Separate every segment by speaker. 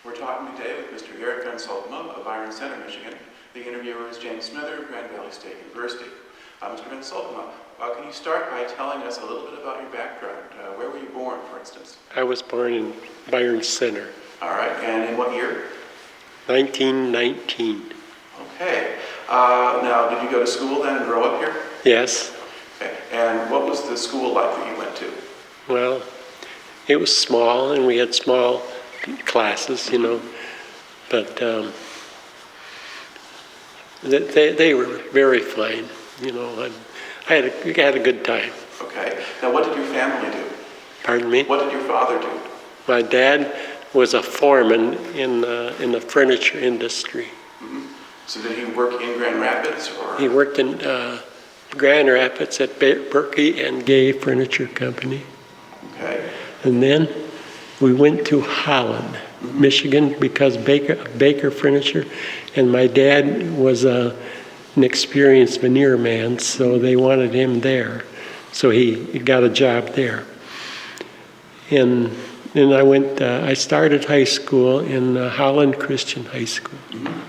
Speaker 1: We're talking today with Mr. Garret Van Solkema of Byron Center, Michigan. The interviewer is James Smither of Grand Valley State University. Mr. Van Solkema, can you start by telling us a little bit about your background? Where were you born, for instance?
Speaker 2: I was born in Byron Center.
Speaker 1: All right, and in what year?
Speaker 2: 1919.
Speaker 1: Okay. Now, did you go to school then and grow up here?
Speaker 2: Yes.
Speaker 1: Okay. And what was the school like that you went to?
Speaker 2: Well, it was small, and we had small classes, but they were very fine. I had a good time.
Speaker 1: Okay. Now, what did your family do?
Speaker 2: Pardon me?
Speaker 1: What did your father do?
Speaker 2: My dad was a foreman in the furniture industry.
Speaker 1: Mm-hmm. So did he work in Grand Rapids, or?
Speaker 2: He worked in Grand Rapids at Berkey and Gay Furniture Company.
Speaker 1: Okay.
Speaker 2: And then we went to Holland, Michigan, because Baker Furniture, and my dad was an experienced veneer man, so they wanted him there. So he got a job there. And then I started high school in Holland Christian High School.
Speaker 1: Mm-hmm.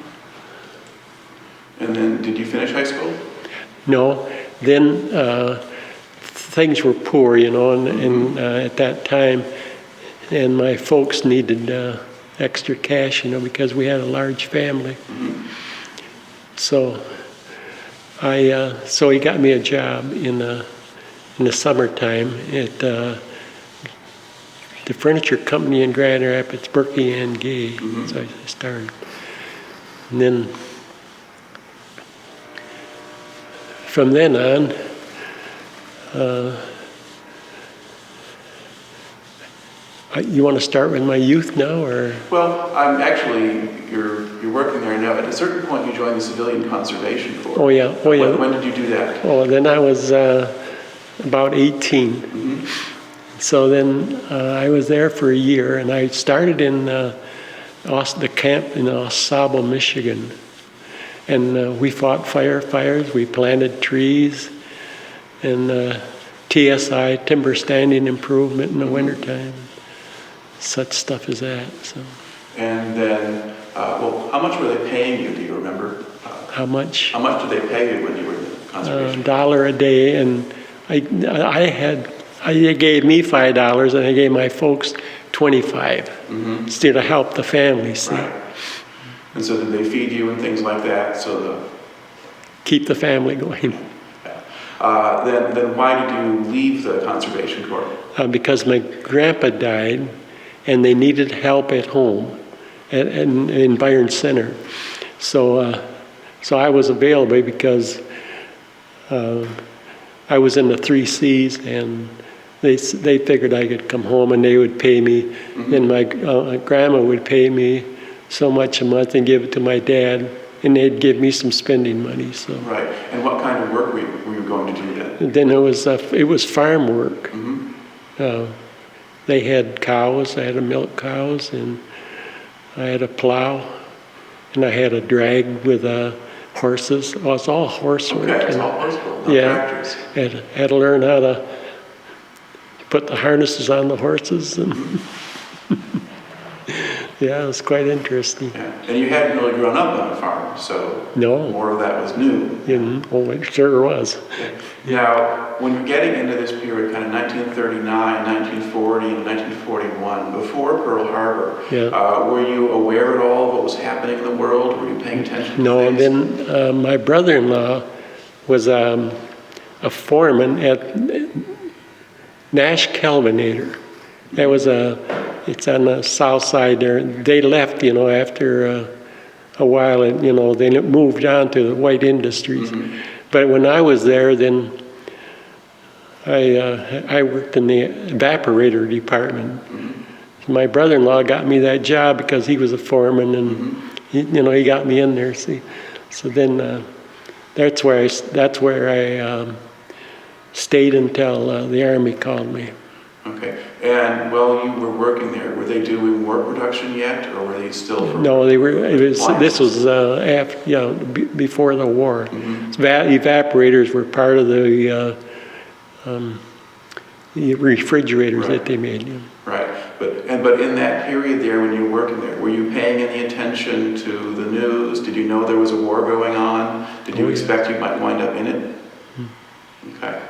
Speaker 1: And then, did you finish high school?
Speaker 2: No. Then things were poor, and at that time, and my folks needed extra cash, because we had a large family.
Speaker 1: Mm-hmm.
Speaker 2: So he got me a job in the summertime at the furniture company in Grand Rapids, Berkey and Gay. Mm-hmm. So I started. And then from then on, you want to start with my youth now, or?
Speaker 1: Well, you're working there now. At a certain point, you joined the Civilian Conservation Corps.
Speaker 2: Oh yeah.
Speaker 1: When did you do that?
Speaker 2: Oh, then I was about 18.
Speaker 1: Mm-hmm.
Speaker 2: So then I was there for a year, and I started in the camp in Osable, Michigan. And we fought fires, we planted trees, and TSI, timber standing improvement in the wintertime. Such stuff as that. So.
Speaker 1: And then, how much were they paying you? Do you remember?
Speaker 2: How much?
Speaker 1: How much did they pay you when you were in the conservation?
Speaker 2: $1 a day, and they gave me $5, and I gave my folks $25, still to help the family. See.
Speaker 1: Right. And so did they feed you and things like that?
Speaker 2: Keep the family going.
Speaker 1: Then why did you leave the Conservation Corps?
Speaker 2: Because my grandpa died, and they needed help at home, in Byron Center. So I was available because I was in the 3 C's, and they figured I could come home and they would pay me. Mm-hmm. Then my grandma would pay me so much a month and give it to my dad, and they'd give me some spending money. So.
Speaker 1: Right. And what kind of work were you going to do then?
Speaker 2: Then it was farm work.
Speaker 1: Mm-hmm.
Speaker 2: They had cows. I had to milk cows, and I had a plow, and I had a drag with horses. Oh, it's all horse work.
Speaker 1: Okay, it's all horse work, not tractors.
Speaker 2: Had to learn how to put the harnesses on the horses, and yeah, it was quite interesting.
Speaker 1: Yeah. And you hadn't really grown up on a farm, so
Speaker 2: no.
Speaker 1: More of that was new.
Speaker 2: Oh, it sure was.
Speaker 1: Okay. Now, when you're getting into this period, kind of 1939, 1940, and 1941, before Pearl Harbor, were you aware at all of what was happening in the world? Were you paying attention to things?
Speaker 2: Then my brother-in-law was a foreman at Nash Kelvinator. That was it's on the south side there. They left, after a while, and, they moved on to the white industries. Mm-hmm. But when I was there, then I worked in the evaporator department. Mm-hmm. My brother-in-law got me that job because he was a foreman, and he got me in there. See, so then that's where I stayed until the Army called me.
Speaker 1: Okay. And while you were working there, were they doing war production yet, or were they still?
Speaker 2: No, they were. This was after, before the war. Mm-hmm. Evaporators were part of the refrigerators that they made.
Speaker 1: Right. But in that period there, when you were working there, were you paying any attention to the news? Did you know there was a war going on? Did you expect you might wind up in it? Okay.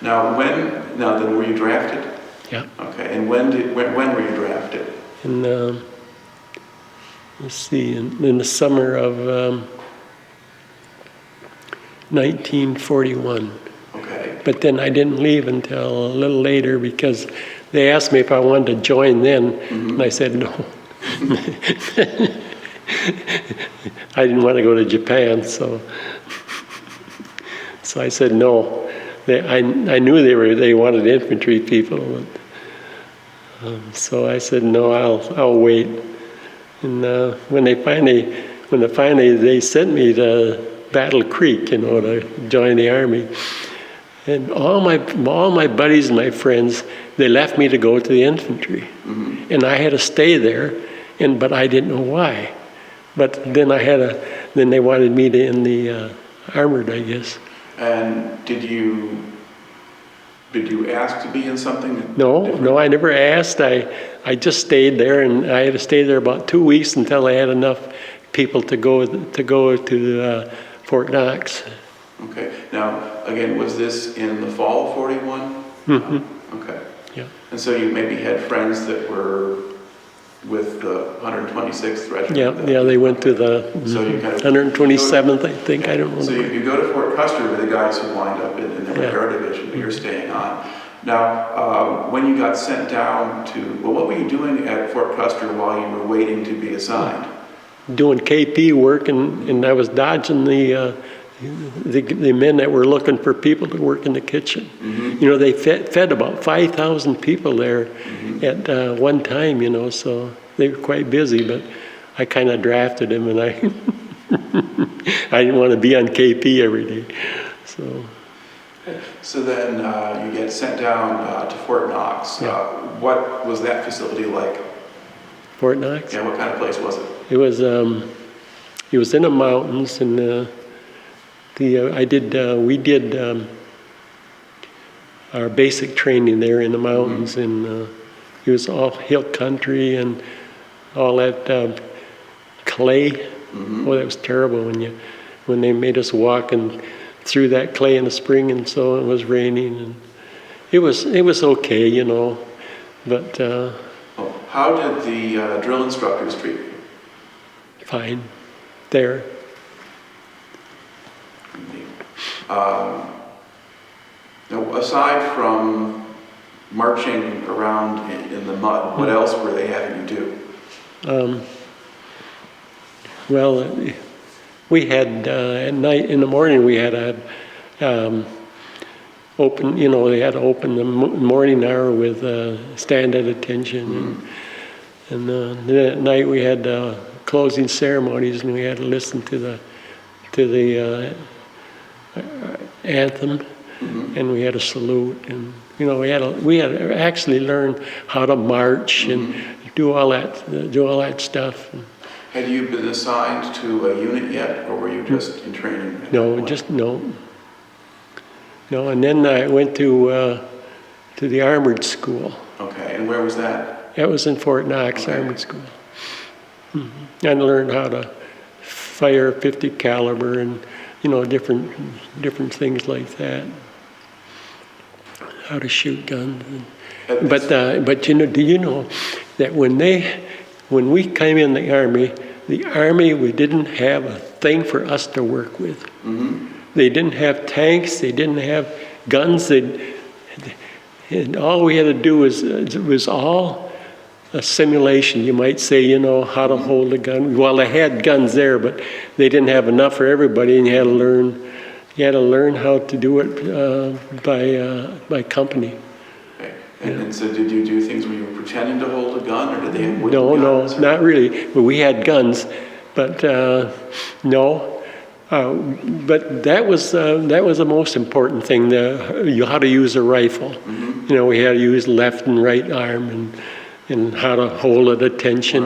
Speaker 1: Now then, were you drafted?
Speaker 2: Yeah.
Speaker 1: Okay. And when were you drafted?
Speaker 2: And let's see, in the summer of 1941.
Speaker 1: Okay.
Speaker 2: But then I didn't leave until a little later because they asked me if I wanted to join then, and I said no. I didn't want to go to Japan, so I said no. I knew they wanted infantry people, but, so I said no. I'll wait. And when they sent me to Battle Creek, to join the army. And all my buddies and my friends, they left me to go to the infantry. And I had to stay there, but I didn't know why. But then then they wanted me to in the armored, I guess.
Speaker 1: And did you ask to be in something different?
Speaker 2: No, I never asked. I just stayed there, and I had to stay there about 2 weeks until I had enough people to go to Fort Knox.
Speaker 1: Okay. Now, again, was this in the fall of 41? Okay.
Speaker 2: Yeah.
Speaker 1: And so you maybe had friends that were with the 126th Regiment?
Speaker 2: Yeah, they went to the
Speaker 1: so you kind of
Speaker 2: 127th, I think. I don't know.
Speaker 1: So you go to Fort Custer with the guys who wind up in the Repair Division that you're staying on. Now, when you got sent down what were you doing at Fort Custer while you were waiting to be assigned?
Speaker 2: Doing KP work, and I was dodging the men that were looking for people to work in the kitchen. They fed about 5,000 people there at one time, so they were quite busy, but I kind of drafted them, and I didn't want to be on KP every day.
Speaker 1: So then you get sent down to Fort Knox.
Speaker 2: Yeah.
Speaker 1: What was that facility like?
Speaker 2: Fort Knox?
Speaker 1: Yeah, what kind of place was it?
Speaker 2: It was in the mountains, and we did our basic training there in the mountains, and it was all hill country and all that clay. Oh, that was terrible when they made us walk and through that clay in the spring, and so it was raining, and it was okay, but.
Speaker 1: How did the drill instructors treat you?
Speaker 2: Fine, there.
Speaker 1: Now, aside from marching around in the mud, what else were they having you do?
Speaker 2: Well, we had at night, in the morning, we had a open. They had to open the morning hour with stand at attention, and then at night we had closing ceremonies, and we had to listen to the anthem, and we had to salute, and we had to actually learn how to march and do all that stuff.
Speaker 1: Had you been assigned to a unit yet, or were you just in training?
Speaker 2: No, and then I went to the armored school.
Speaker 1: Okay, and where was that?
Speaker 2: That was in Fort Knox, Armored School. And learned how to fire 50 caliber and different things like that. How to shoot guns. But do you know that when we came in the army, we didn't have a thing for us to work with. They didn't have tanks. They didn't have guns. And all we had to do was all a simulation. You might say, how to hold a gun. Well, they had guns there, but they didn't have enough for everybody, and you had to learn how to do it by company.
Speaker 1: Okay. And so did you do things where you were pretending to hold a gun, or did they have wooden guns?
Speaker 2: No, not really. Well, we had guns, but no. But that was the most important thing, how to use a rifle. We had to use left and right arm and how to hold it, attention,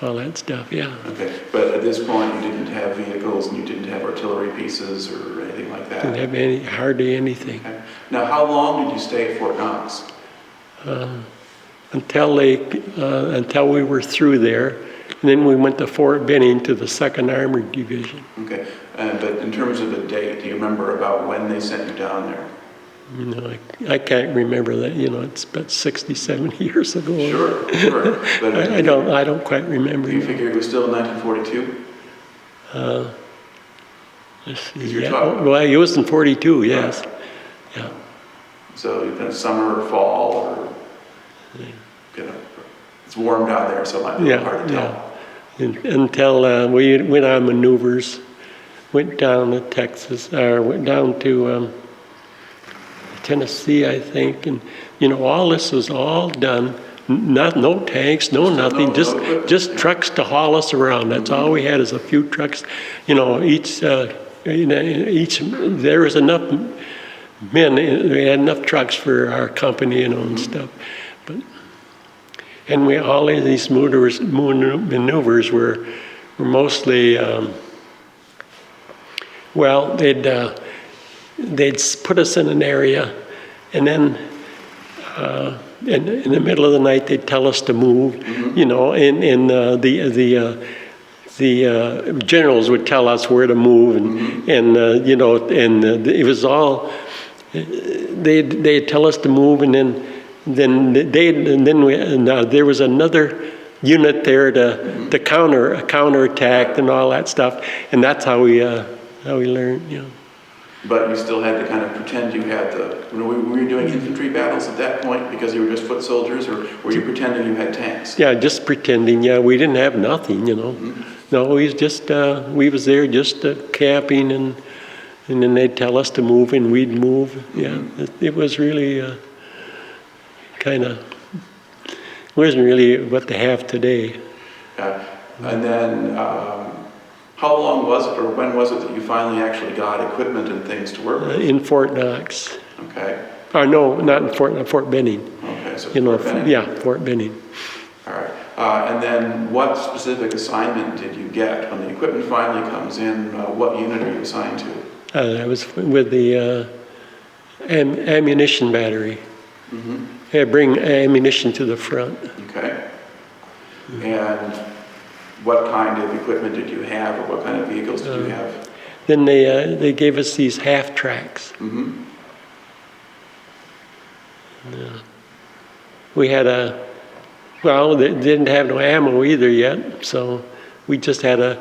Speaker 2: all that stuff, yeah.
Speaker 1: Okay, but at this point you didn't have vehicles and you didn't have artillery pieces or anything like that?
Speaker 2: Didn't have hardly anything.
Speaker 1: Okay. Now, how long did you stay at Fort Knox?
Speaker 2: until we were through there. And then we went to Fort Benning to the 2nd Armored Division.
Speaker 1: Okay, but in terms of a date, do you remember about when they sent you down there?
Speaker 2: I can't remember that. It's about 67 years ago.
Speaker 1: Sure. But
Speaker 2: I don't quite remember.
Speaker 1: Do you figure it was still in 1942?
Speaker 2: Well, it was in 42, yes.
Speaker 1: Right.
Speaker 2: Yeah.
Speaker 1: So you've been summer or fall, or it's warm down there, so it might be hard to tell.
Speaker 2: Until we went on maneuvers, went down to Texas, or went down to Tennessee, I think, and all this was all done. No tanks, no nothing, just trucks to haul us around. That's all we had, is a few trucks. Each there was enough men. We had enough trucks for our company, and stuff. And all of these maneuvers were mostly, they'd put us in an area, and then in the middle of the night they'd tell us to move, and the generals would tell us where to move, and it was all, they'd tell us to move, and then there was another unit there to counterattack and all that stuff, and that's how we learned.
Speaker 1: But you still had to kind of pretend you had were you doing infantry battles at that point because you were just foot soldiers, or were you pretending you had tanks?
Speaker 2: Yeah, just pretending. Yeah, we didn't have nothing, No, we was there just camping, and then they'd tell us to move, and we'd move. Yeah, it was really wasn't really what they have today.
Speaker 1: And then how long was it, or when was it that you finally actually got equipment and things to work with?
Speaker 2: In Fort Knox.
Speaker 1: Okay.
Speaker 2: No, not in Fort Benning.
Speaker 1: Okay, so Fort Benning.
Speaker 2: Yeah, Fort Benning.
Speaker 1: All right. And then what specific assignment did you get when the equipment finally comes in? What unit are you assigned to?
Speaker 2: I was with the ammunition battery. I bring ammunition to the front.
Speaker 1: Okay. And what kind of equipment did you have, or what kind of vehicles did you have?
Speaker 2: Then they gave us these half tracks. We had they didn't have no ammo either yet, so we just had our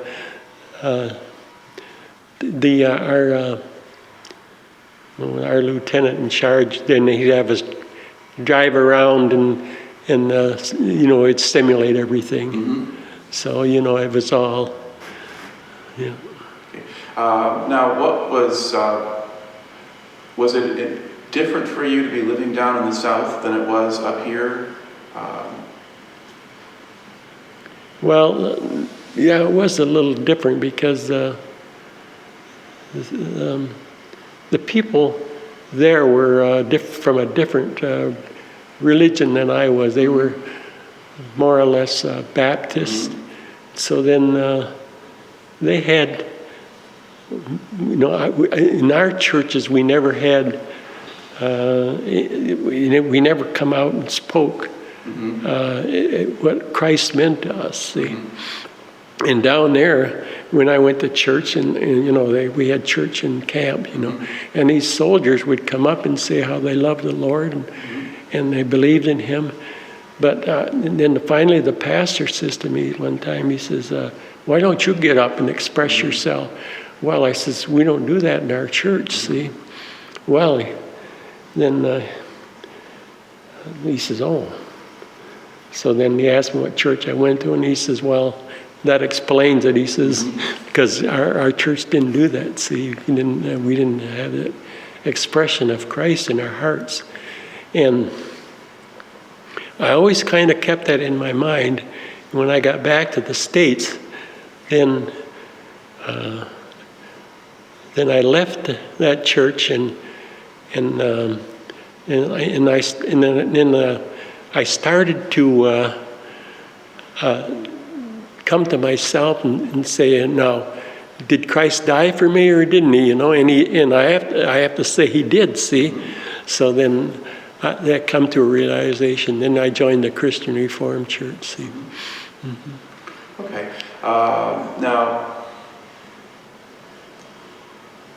Speaker 2: lieutenant in charge. Then he'd have us drive around and it'd simulate everything. So it was all. Yeah.
Speaker 1: Okay. Now, what was it different for you to be living down in the South than it was up here?
Speaker 2: Well, yeah, it was a little different because the people there were from a different religion than I was. They were more or less Baptist. So then they had, in our churches we never had, we never come out and spoke what Christ meant to us. See, and down there, when I went to church, and we had church in camp, and these soldiers would come up and say how they loved the Lord and they believed in Him. But then finally the pastor says to me one time, he says, why don't you get up and express yourself? Well, I says, we don't do that in our church, see. Well, then he says, oh. So then he asked me what church I went to, and he says, well, that explains it. He says, because our church didn't do that, see. We didn't have that expression of Christ in our hearts. And I always kind of kept that in my mind. When I got back to the States, then I left that church and I started to come to myself and say, now, did Christ die for me or didn't He? And I have to say He did. See, so then that come to a realization. Then I joined the Christian Reformed Church. See.
Speaker 1: Okay. Now,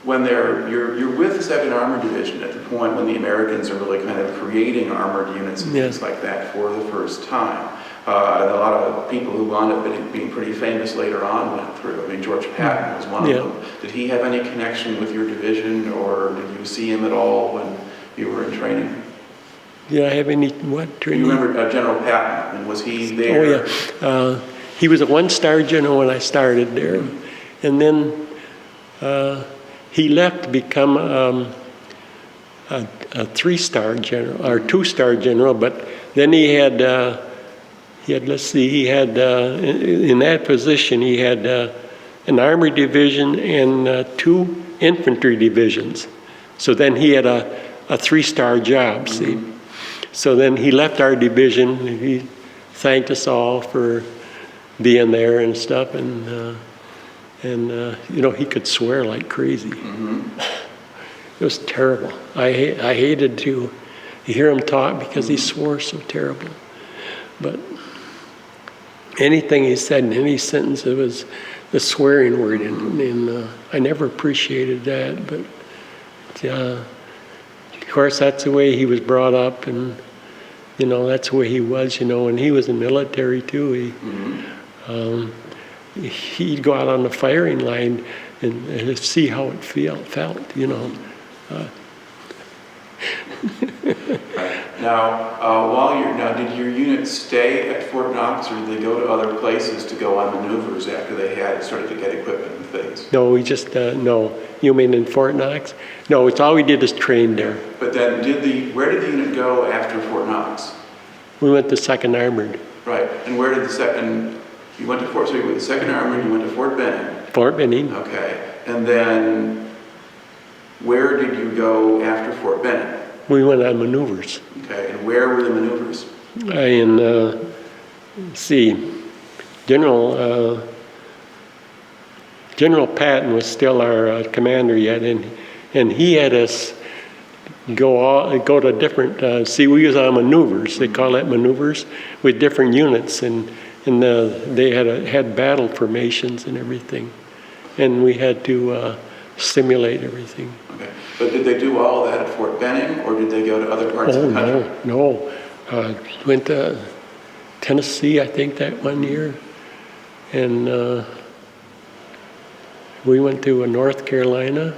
Speaker 1: when you're with the 2nd Armored Division at the point when the Americans are really kind of creating armored units and things like that for the first time. And a lot of people who wound up being pretty famous later on went through. I mean, George Patton was one of them. Did he have any connection with your division, or did you see him at all when you were in training?
Speaker 2: Did I have any, what, training?
Speaker 1: You remember General Patton, and was he there?
Speaker 2: Oh, yeah. He was a 1-star general when I started there. And then he left to become a 3-star general, or 2-star general, but then he had let's see, he had, in that position, he had an armored division and 2 infantry divisions. So then he had a 3-star job, see. So then he left our division, and he thanked us all for being there and stuff, and you know, he could swear like crazy. It was terrible. I hated to hear him talk because he swore so terrible. But anything he said in any sentence, it was the swearing word, and I never appreciated that. But of course, that's the way he was brought up, and you know, that's the way he was. You know, and he was in the military too. He'd go out on the firing line and see how it felt. You know.
Speaker 1: Now, did your unit stay at Fort Knox, or did they go to other places to go on maneuvers after they had started to get equipment and things?
Speaker 2: No, we just, no. You mean in Fort Knox? No, it's all we did is train there.
Speaker 1: But then, where did the unit go after Fort Knox?
Speaker 2: We went to 2nd Armored.
Speaker 1: Right, and where did you went to Fort, so you went to 2nd Armored, you went to Fort Benning.
Speaker 2: Fort Benning.
Speaker 1: Okay, and then where did you go after Fort Benning?
Speaker 2: We went on maneuvers.
Speaker 1: Okay, and where were the maneuvers?
Speaker 2: General Patton was still our commander yet, and he had us go to different. We was on maneuvers. They call that maneuvers with different units, and they had battle formations and everything, and we had to simulate everything.
Speaker 1: Okay, but did they do all that at Fort Benning, or did they go to other parts of the country?
Speaker 2: No. Went to Tennessee, I think, that one year, and we went to North Carolina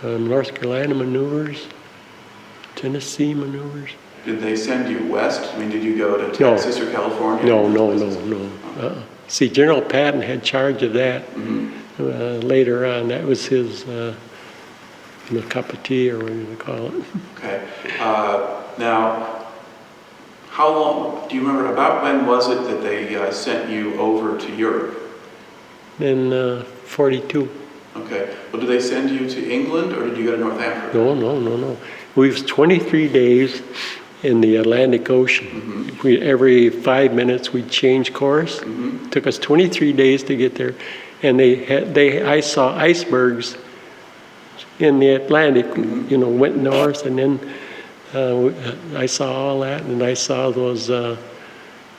Speaker 2: maneuvers, Tennessee maneuvers.
Speaker 1: Did they send you west? I mean, did you go to Texas or California?
Speaker 2: No. See, General Patton had charge of that later on. That was his cup of tea, or whatever you call it.
Speaker 1: Okay. Now, how long, do you remember, about when was it that they sent you over to Europe?
Speaker 2: In 42.
Speaker 1: Okay. Well, did they send you to England, or did you go to North Africa?
Speaker 2: No. We was 23 days in the Atlantic Ocean. Every 5 minutes we'd change course. It took us 23 days to get there, and I saw icebergs in the Atlantic. You know, went north, and then I saw all that, and I saw those I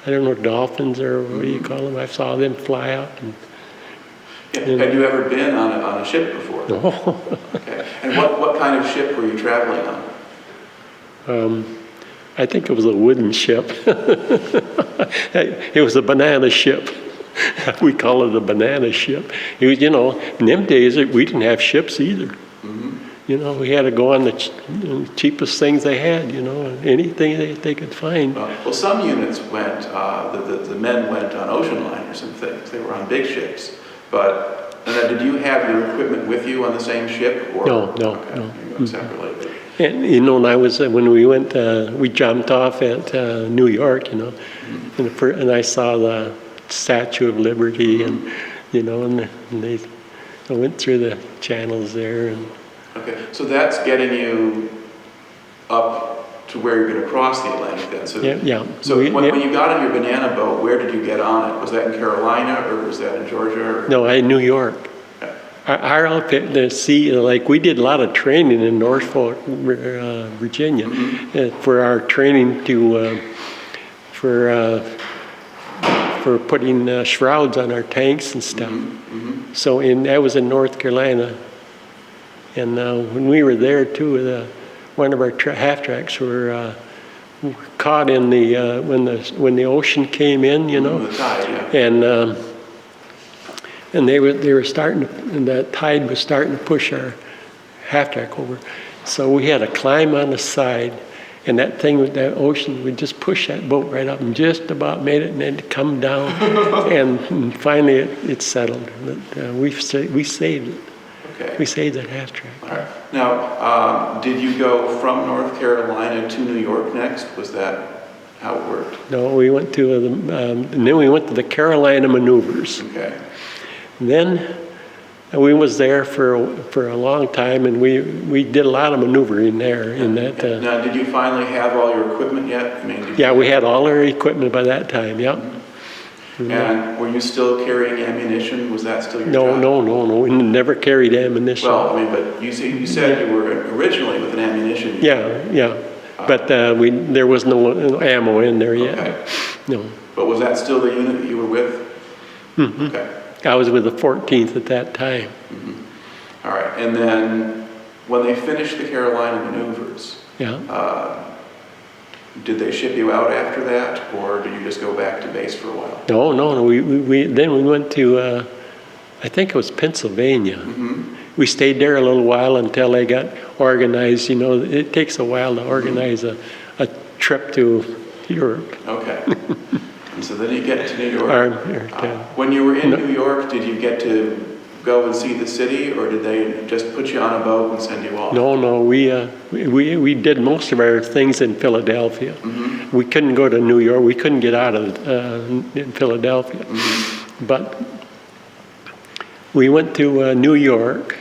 Speaker 2: don't know, dolphins, or what do you call them? I saw them fly out.
Speaker 1: Had you ever been on a ship before?
Speaker 2: No.
Speaker 1: Okay. And what kind of ship were you traveling on?
Speaker 2: I think it was a wooden ship. It was a banana ship. We call it a banana ship. It was, you know, in them days we didn't have ships either. You know, we had to go on the cheapest things they had, you know, anything they could find.
Speaker 1: Well, some units went, the men went on ocean liners and things. They were on big ships. But did you have your equipment with you on the same ship? Or?
Speaker 2: No.
Speaker 1: Okay. You went separately.
Speaker 2: And, you know, when we went, we jumped off at New York, you know, and I saw the Statue of Liberty, and, you know, and I went through the channels there. And
Speaker 1: okay, so that's getting you up to where you're going to cross the Atlantic then. So,
Speaker 2: yeah.
Speaker 1: So when you got on your banana boat, where did you get on it? Was that in Carolina, or was that in Georgia? Or?
Speaker 2: No, in New York.
Speaker 1: Yeah.
Speaker 2: our outfit, like we did a lot of training in Norfolk, Virginia, for our training for putting shrouds on our tanks and stuff. So that was in North Carolina. And when we were there too, one of our half-tracks were caught in the when the ocean came in, you know,
Speaker 1: the tide, yeah.
Speaker 2: and they were starting to, and that tide was starting to push our half-track over. So we had to climb on the side, and that thing with that ocean would just push that boat right up, and just about made it, and then it come down, and finally it settled. But, we saved it.
Speaker 1: Okay.
Speaker 2: We saved that half-track.
Speaker 1: All right. Now, did you go from North Carolina to New York next? Was that how it worked?
Speaker 2: No, we went to and then we went to the Carolina maneuvers.
Speaker 1: Okay.
Speaker 2: And then we was there for a long time, and we did a lot of maneuvering there. In that.
Speaker 1: Now, did you finally have all your equipment yet? I mean,
Speaker 2: Yeah, we had all our equipment by that time. Yep.
Speaker 1: And were you still carrying ammunition? Was that still your job?
Speaker 2: No. We never carried ammunition.
Speaker 1: Well, I mean, but you said you were originally with an ammunition.
Speaker 2: Yeah. But there was no ammo in there yet.
Speaker 1: Okay.
Speaker 2: No.
Speaker 1: But was that still the unit that you were with? Okay.
Speaker 2: I was with the 14th at that time.
Speaker 1: All right. And then when they finished the Carolina maneuvers, did they ship you out after that, or did you just go back to base for a while?
Speaker 2: No. Then we went to, I think it was Pennsylvania. We stayed there a little while until they got organized. You know, it takes a while to organize a trip to Europe.
Speaker 1: Okay. And so then you get to New York. When you were in New York, did you get to go and see the city, or did they just put you on a boat and send you off?
Speaker 2: No. We did most of our things in Philadelphia. We couldn't go to New York. We couldn't get out of in Philadelphia. But we went to New York,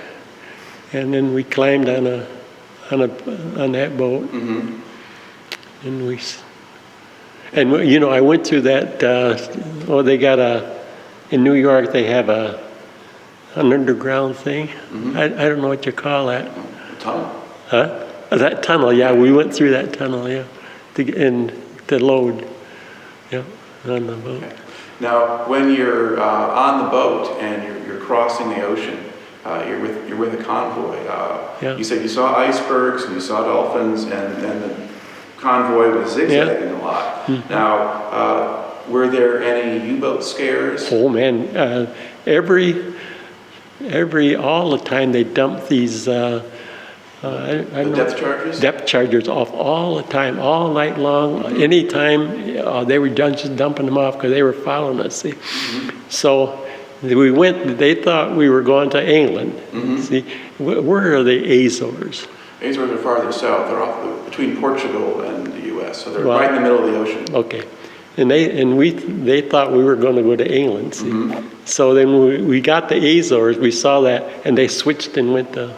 Speaker 2: and then we climbed on that boat, and you know, I went through that. They got in New York they have an underground thing. I don't know what you call that.
Speaker 1: Tunnel.
Speaker 2: Huh? That tunnel, yeah. We went through that tunnel, yeah, to load, yeah, on the boat.
Speaker 1: Okay. Now, when you're on the boat and you're crossing the ocean, you're with a convoy. You said you saw icebergs and you saw dolphins, and the convoy was zigzagging a lot. Now, were there any U-boat scares?
Speaker 2: Oh man, all the time they dump these.
Speaker 1: Depth charges?
Speaker 2: Depth chargers off all the time, all night long. Anytime they were just dumping them off because they were following us. See, so we went. They thought we were going to England. See, where are the Azores?
Speaker 1: Azores are farther south. They're off between Portugal and the U.S., so they're right in the middle of the ocean.
Speaker 2: Okay, and they thought we were going to go to England. See, so then we got the Azores. We saw that, and they switched and went to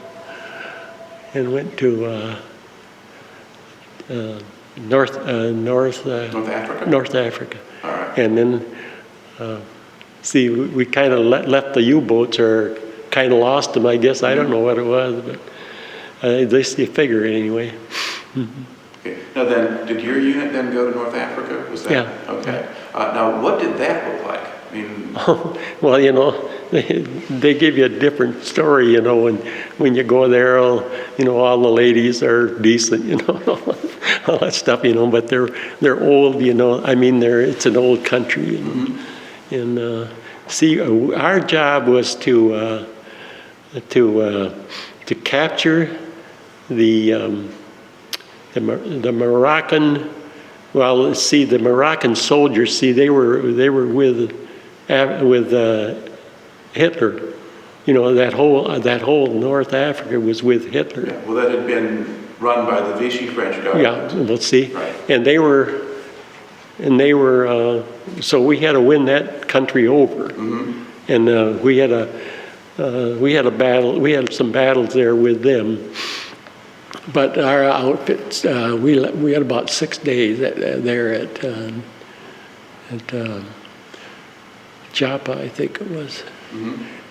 Speaker 2: North
Speaker 1: Africa.
Speaker 2: North Africa.
Speaker 1: All right.
Speaker 2: And then, see, we kind of left the U-boats, or kind of lost them, I guess. I don't know what it was, but at least you figure it anyway.
Speaker 1: Okay. Now then, did your unit then go to North Africa? Was that?
Speaker 2: Yeah.
Speaker 1: Okay. Now, what did that look like? I mean,
Speaker 2: well, you know, they give you a different story, you know, when you go there, all the ladies are decent, you know, all that stuff, you know, but they're old, you know. I mean, it's an old country, and see, our job was to capture the Moroccan. Well, see, the Moroccan soldiers, see, they were with Hitler. You know, that whole North Africa was with Hitler.
Speaker 1: Yeah, well, that had been run by the Vichy French government.
Speaker 2: Yeah, we'll see.
Speaker 1: Right.
Speaker 2: And they were, so we had to win that country over. And we had a battle. We had some battles there with them. But our outfits, we had about 6 days there at Joppa, I think it was.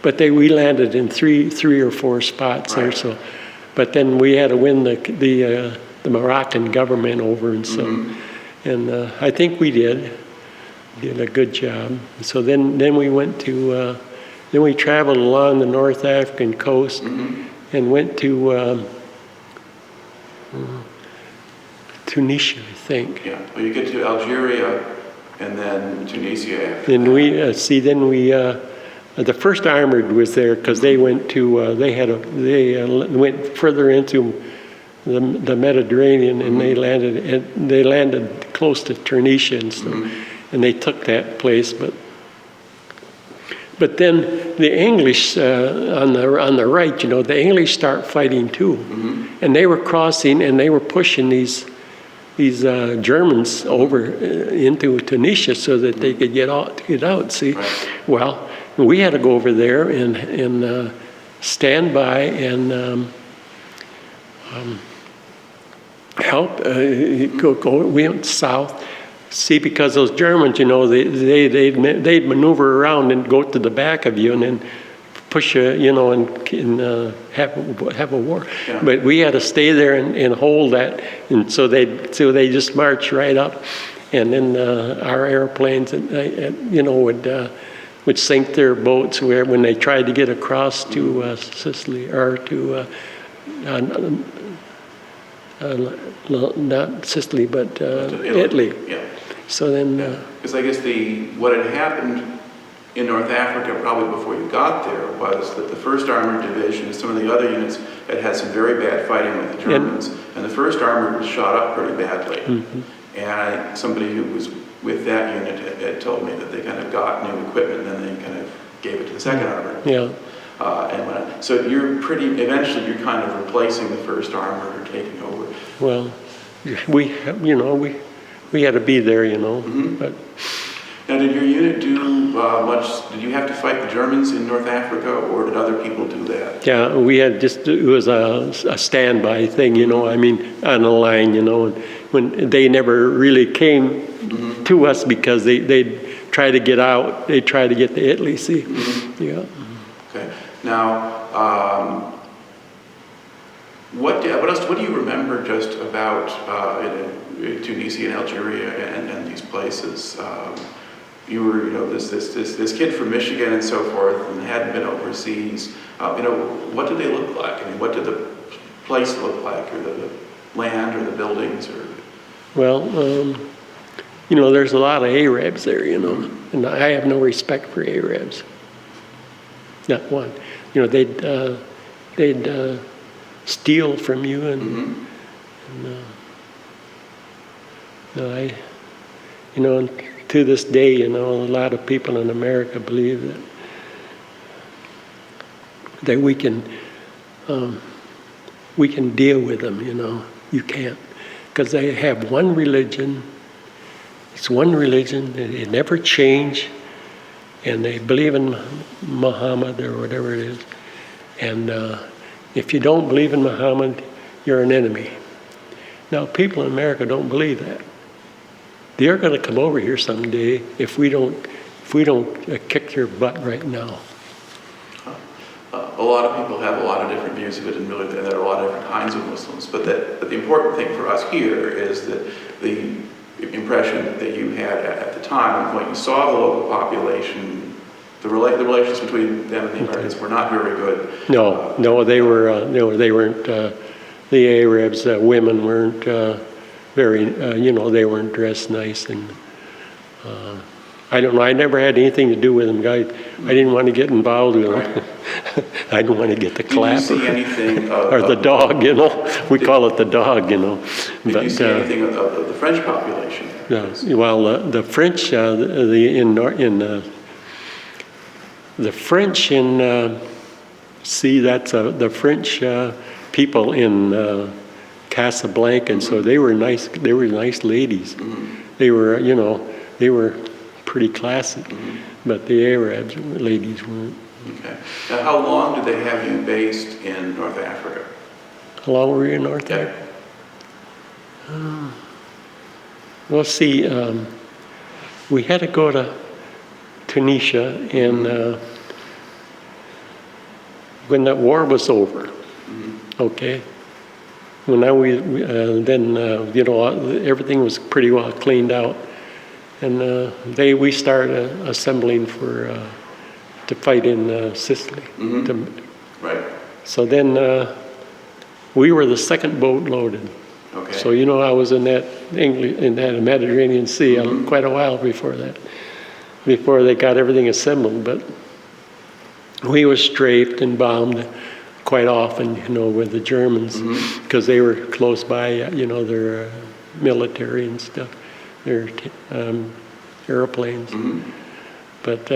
Speaker 2: But we landed in three or four spots there. So, but then we had to win the Moroccan government over, and so, and I think we did a good job. So then we went to then we traveled along the North African coast and went to Tunisia, I think.
Speaker 1: Yeah. Well, you get to Algeria and then Tunisia after
Speaker 2: Then
Speaker 1: that.
Speaker 2: we the first armored was there because they went to they went further into the Mediterranean, and they landed close to Tunisia and stuff, and they took that place. But then the English on the right, the English start fighting too, and they were crossing and they were pushing these Germans over into Tunisia so that they could get out. See, well, we had to go over there and stand by and help. We went south. See, because those Germans, they'd maneuver around and go to the back of you and then push you, and have a war. Yeah. But we had to stay there and hold that, and so they just marched right up, and then our airplanes, would sink their boats when they tried to get across to Sicily or to not Sicily but Italy.
Speaker 1: Yeah.
Speaker 2: So then,
Speaker 1: because I guess what had happened in North Africa probably before you got there was that the 1st Armored Division and some of the other units had some very bad fighting with the Germans, and the 1st Armored was shot up pretty badly. And somebody who was with that unit had told me that they kind of got new equipment and then they kind of gave it to the 2nd Armored.
Speaker 2: Yeah.
Speaker 1: So eventually you're kind of replacing the 1st Armored or taking over.
Speaker 2: Well, we had to be there, but.
Speaker 1: Now, did your unit do much? Did you have to fight the Germans in North Africa, or did other people do that?
Speaker 2: Yeah, we had it was a standby thing, I mean, on the line, and when they never really came to us because they'd try to get out, they'd try to get to Italy, see? Yeah.
Speaker 1: Okay. Now, what do you remember just about Tunisia and Algeria and these places? You were, this kid from Michigan and so forth, and hadn't been overseas. What did they look like? I mean, what did the place look like, or the land, or the buildings, or? Well,
Speaker 2: there's a lot of Arabs there, and I have no respect for Arabs. Not one. They'd steal from you, and and to this day, a lot of people in America believe that we can deal with them. You can't, because they have one religion. It's one religion. It never change, and they believe in Muhammad or whatever it is. And if you don't believe in Muhammad, you're an enemy. Now, people in America don't believe that. They're going to come over here someday if we don't kick their butt right now.
Speaker 1: A lot of people have a lot of different views of it, and really there are a lot of different kinds of Muslims. But the important thing for us here is that the impression that you had at the time, when you saw the local population, the relations between them and the Americans were not very good.
Speaker 2: No, they weren't. The Arabs, women weren't very. They weren't dressed nice, and I don't know. I never had anything to do with them, guys. I didn't want to get involved with them. I didn't want to get the clap
Speaker 1: Did you see anything
Speaker 2: or the dog. We call it the dog.
Speaker 1: Did you see anything of the French population?
Speaker 2: Well, the French the French in that's the French people in Casablanca, and so they were nice. They were nice ladies. They were, they were pretty classy, but the Arabs ladies weren't.
Speaker 1: Okay. Now, how long did they have you based in North Africa?
Speaker 2: How long were you in North Africa? Well, see, we had to go to Tunisia, and when that war was over, okay, when everything was pretty well cleaned out, and we started assembling to fight in Sicily.
Speaker 1: Right.
Speaker 2: So then we were the second boat loaded.
Speaker 1: Okay.
Speaker 2: So I was in that Mediterranean Sea quite a while before that, before they got everything assembled. But we were strafed and bombed quite often, with the Germans, because they were close by, their military and stuff, their airplanes. But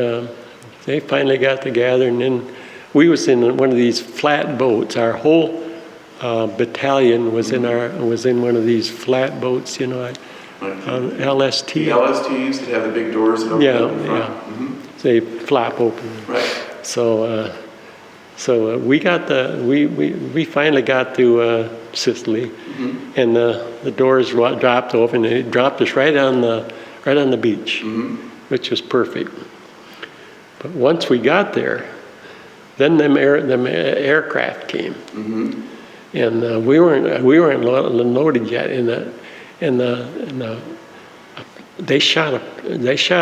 Speaker 2: they finally got together, and then we was in one of these flat boats. Our whole battalion was in one of these flat boats, LST.
Speaker 1: The LSTs that have the big doors that open up in front.
Speaker 2: They flap open.
Speaker 1: Right.
Speaker 2: So we we finally got to Sicily, and the doors dropped open, and it dropped us right on the beach, which was perfect. But once we got there, then them aircraft came, and we weren't loaded yet. They shot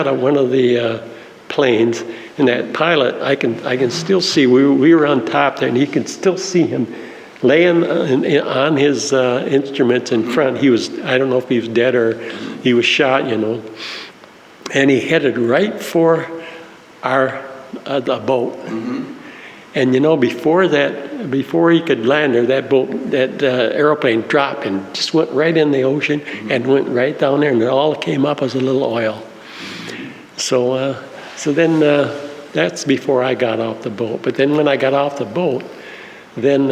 Speaker 2: at one of the planes, and that pilot, I can still see. We were on top there, and you can still see him laying on his instruments in front. I don't know if he was dead or he was shot, and he headed right for the boat. And before he could land there, that airplane dropped and just went right in the ocean and went right down there, and it all came up as a little oil. So then that's before I got off the boat. But then when I got off the boat, then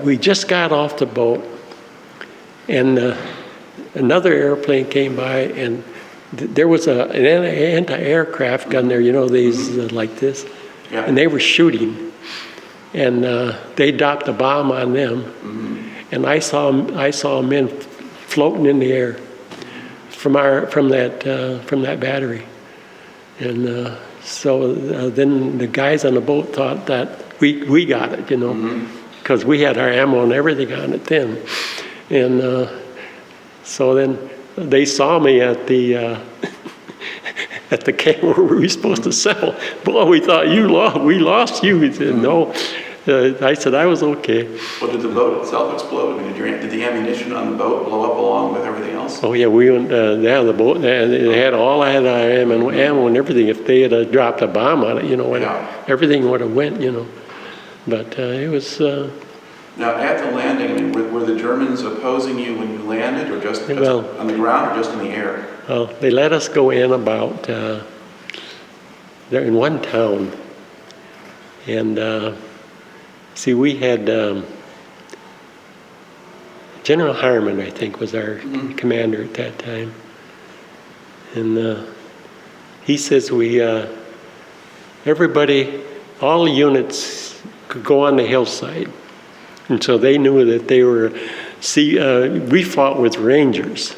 Speaker 2: we just got off the boat, and another airplane came by, and there was an anti-aircraft gun there, these like this, and they were shooting, and they dropped a bomb on them, and I saw men floating in the air from that battery, and so then the guys on the boat thought that we got it, because we had our ammo and everything on it then, and so then they saw me at the camp where we were supposed to settle. Boy, we thought we lost you. He said, no. I said I was okay.
Speaker 1: Well, did the boat itself explode? I mean, did the ammunition on the boat blow up along with everything else?
Speaker 2: Oh yeah, we went. The boat. They had all our ammo and everything. If they had dropped a bomb on it, everything would have went. But it was.
Speaker 1: Now, at the landing, I mean, were the Germans opposing you when you landed, or just on the ground, or just in the air?
Speaker 2: Well, they let us go in about. They're in one town, and. See, we had General Harmon, I think, was our commander at that time. And he says everybody, all the units could go on the hillside. And so they knew that they were, we fought with Rangers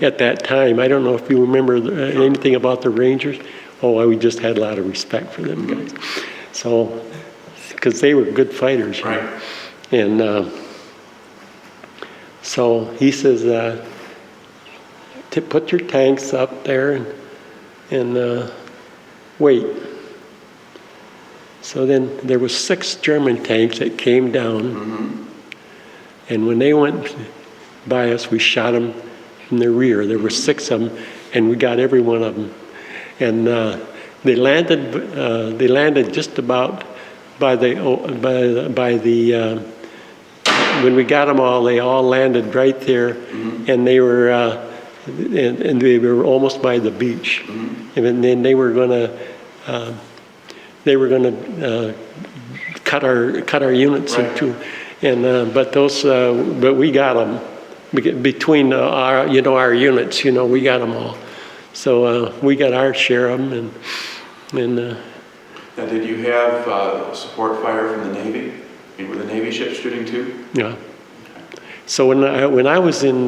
Speaker 2: at that time. I don't know if you remember anything about the Rangers. Oh, we just had a lot of respect for them guys. So, because they were good fighters.
Speaker 1: Right.
Speaker 2: And so he says, to put your tanks up there and wait. So then there was 6 German tanks that came down, and when they went by us, we shot them from the rear. There were 6 of them, and we got every one of them. And they landed just about by the when we got them all, they all landed right there, and they were and they were almost by the beach, and then they were going to cut our units into, and but we got them between our units, we got them all, so we got our share of them, and.
Speaker 1: Now, did you have support fire from the Navy? Were the Navy ships shooting too?
Speaker 2: Yeah. So when I was in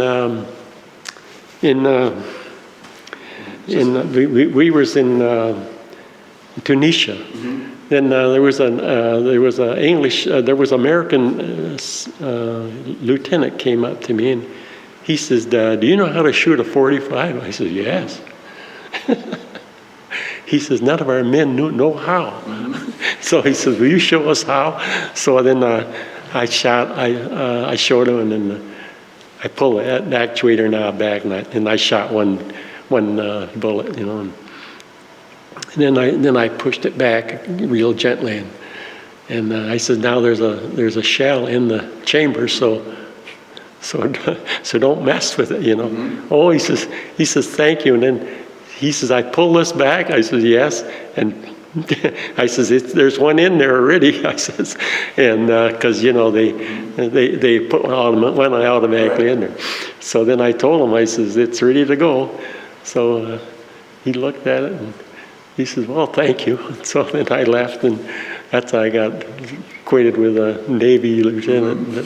Speaker 2: we was in Tunisia. Then there was American lieutenant came up to me and he says, "Do you know how to shoot a .45?" I said, "Yes." He says, "None of our men know how." So he says, "Will you show us how?" So then I showed him, and then I pulled the actuator knob back, and I shot one bullet, you know. And then I pushed it back real gently, and I said, "Now there's a shell in the chamber, so don't mess with it, you know." Oh, he says, "Thank you." And then he says, "I pull this back?" I said, "Yes." And I says, "There's one in there already." I says, and because you know they put one automatically in there. So then I told him, I says, "It's ready to go." So he looked at it and he says, "Well, thank you." So then I left, and that's how I got acquainted with a Navy lieutenant. But,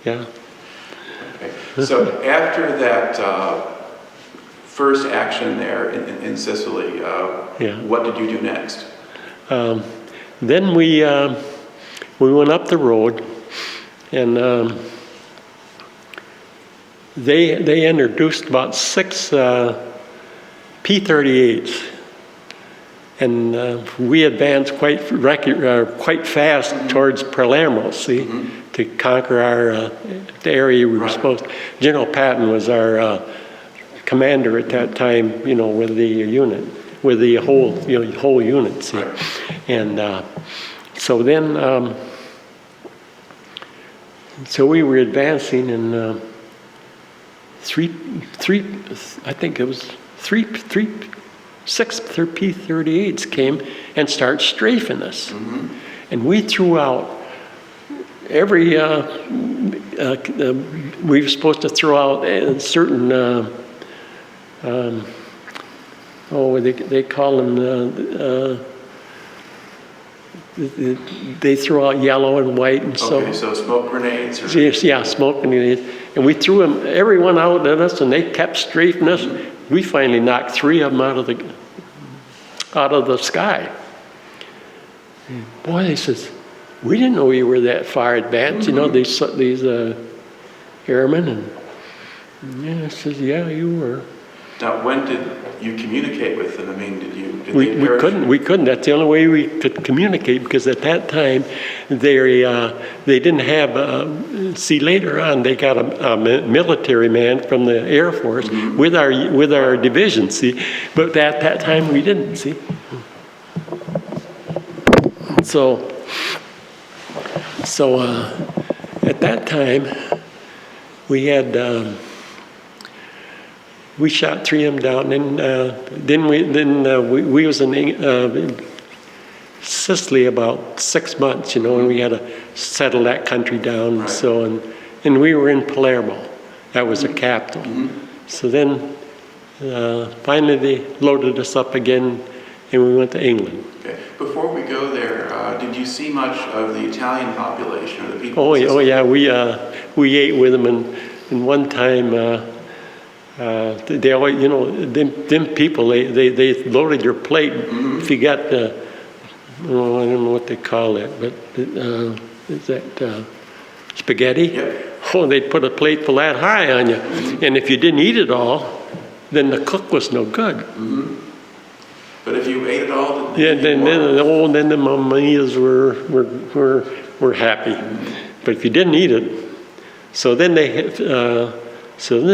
Speaker 2: yeah.
Speaker 1: Okay. So after that first action there in Sicily, what did you do next?
Speaker 2: Then we went up the road, and they introduced about 6 P-38s, and we advanced quite fast towards Palermo, see, to conquer the area we were supposed to. General Patton was our commander at that time, you know, with the unit, with the whole unit, see. And so then, so we were advancing, and I think it was 6 P-38s came and started strafing us. And we threw out every, we were supposed to throw out certain, they call them, they throw out yellow and white and so.
Speaker 1: Okay, so smoke grenades? Or?
Speaker 2: Yeah, smoke grenades. And we threw everyone out at us, and they kept strafing us. We finally knocked 3 of them out of the sky. And boy, they says, "We didn't know you were that far advanced." You know, these airmen, and yeah, I says, "Yeah, you were."
Speaker 1: Now, when did you communicate with them? I mean,
Speaker 2: we couldn't. That's the only way we could communicate, because at that time they didn't have. See, later on they got a military man from the Air Force with our division. See, but at that time we didn't. See, so at that time we had. We shot 3 of them down, and then we was in Sicily about 6 months, you know, and we had to settle that country down.
Speaker 1: Right.
Speaker 2: So and we were in Palermo, that was the capital. So then finally they loaded us up again, and we went to England.
Speaker 1: Okay. Before we go there, did you see much of the Italian population or the people?
Speaker 2: Oh yeah, we ate with them, and one time. They always, you know, them people, they loaded your plate. If you got, I don't know what they call it, but is that spaghetti?
Speaker 1: Yep.
Speaker 2: Oh, they'd put a plate full that high on you. And if you didn't eat it all, then the cook was no good.
Speaker 1: But if you ate it all,
Speaker 2: then the mammas were happy. But if you didn't eat it, so then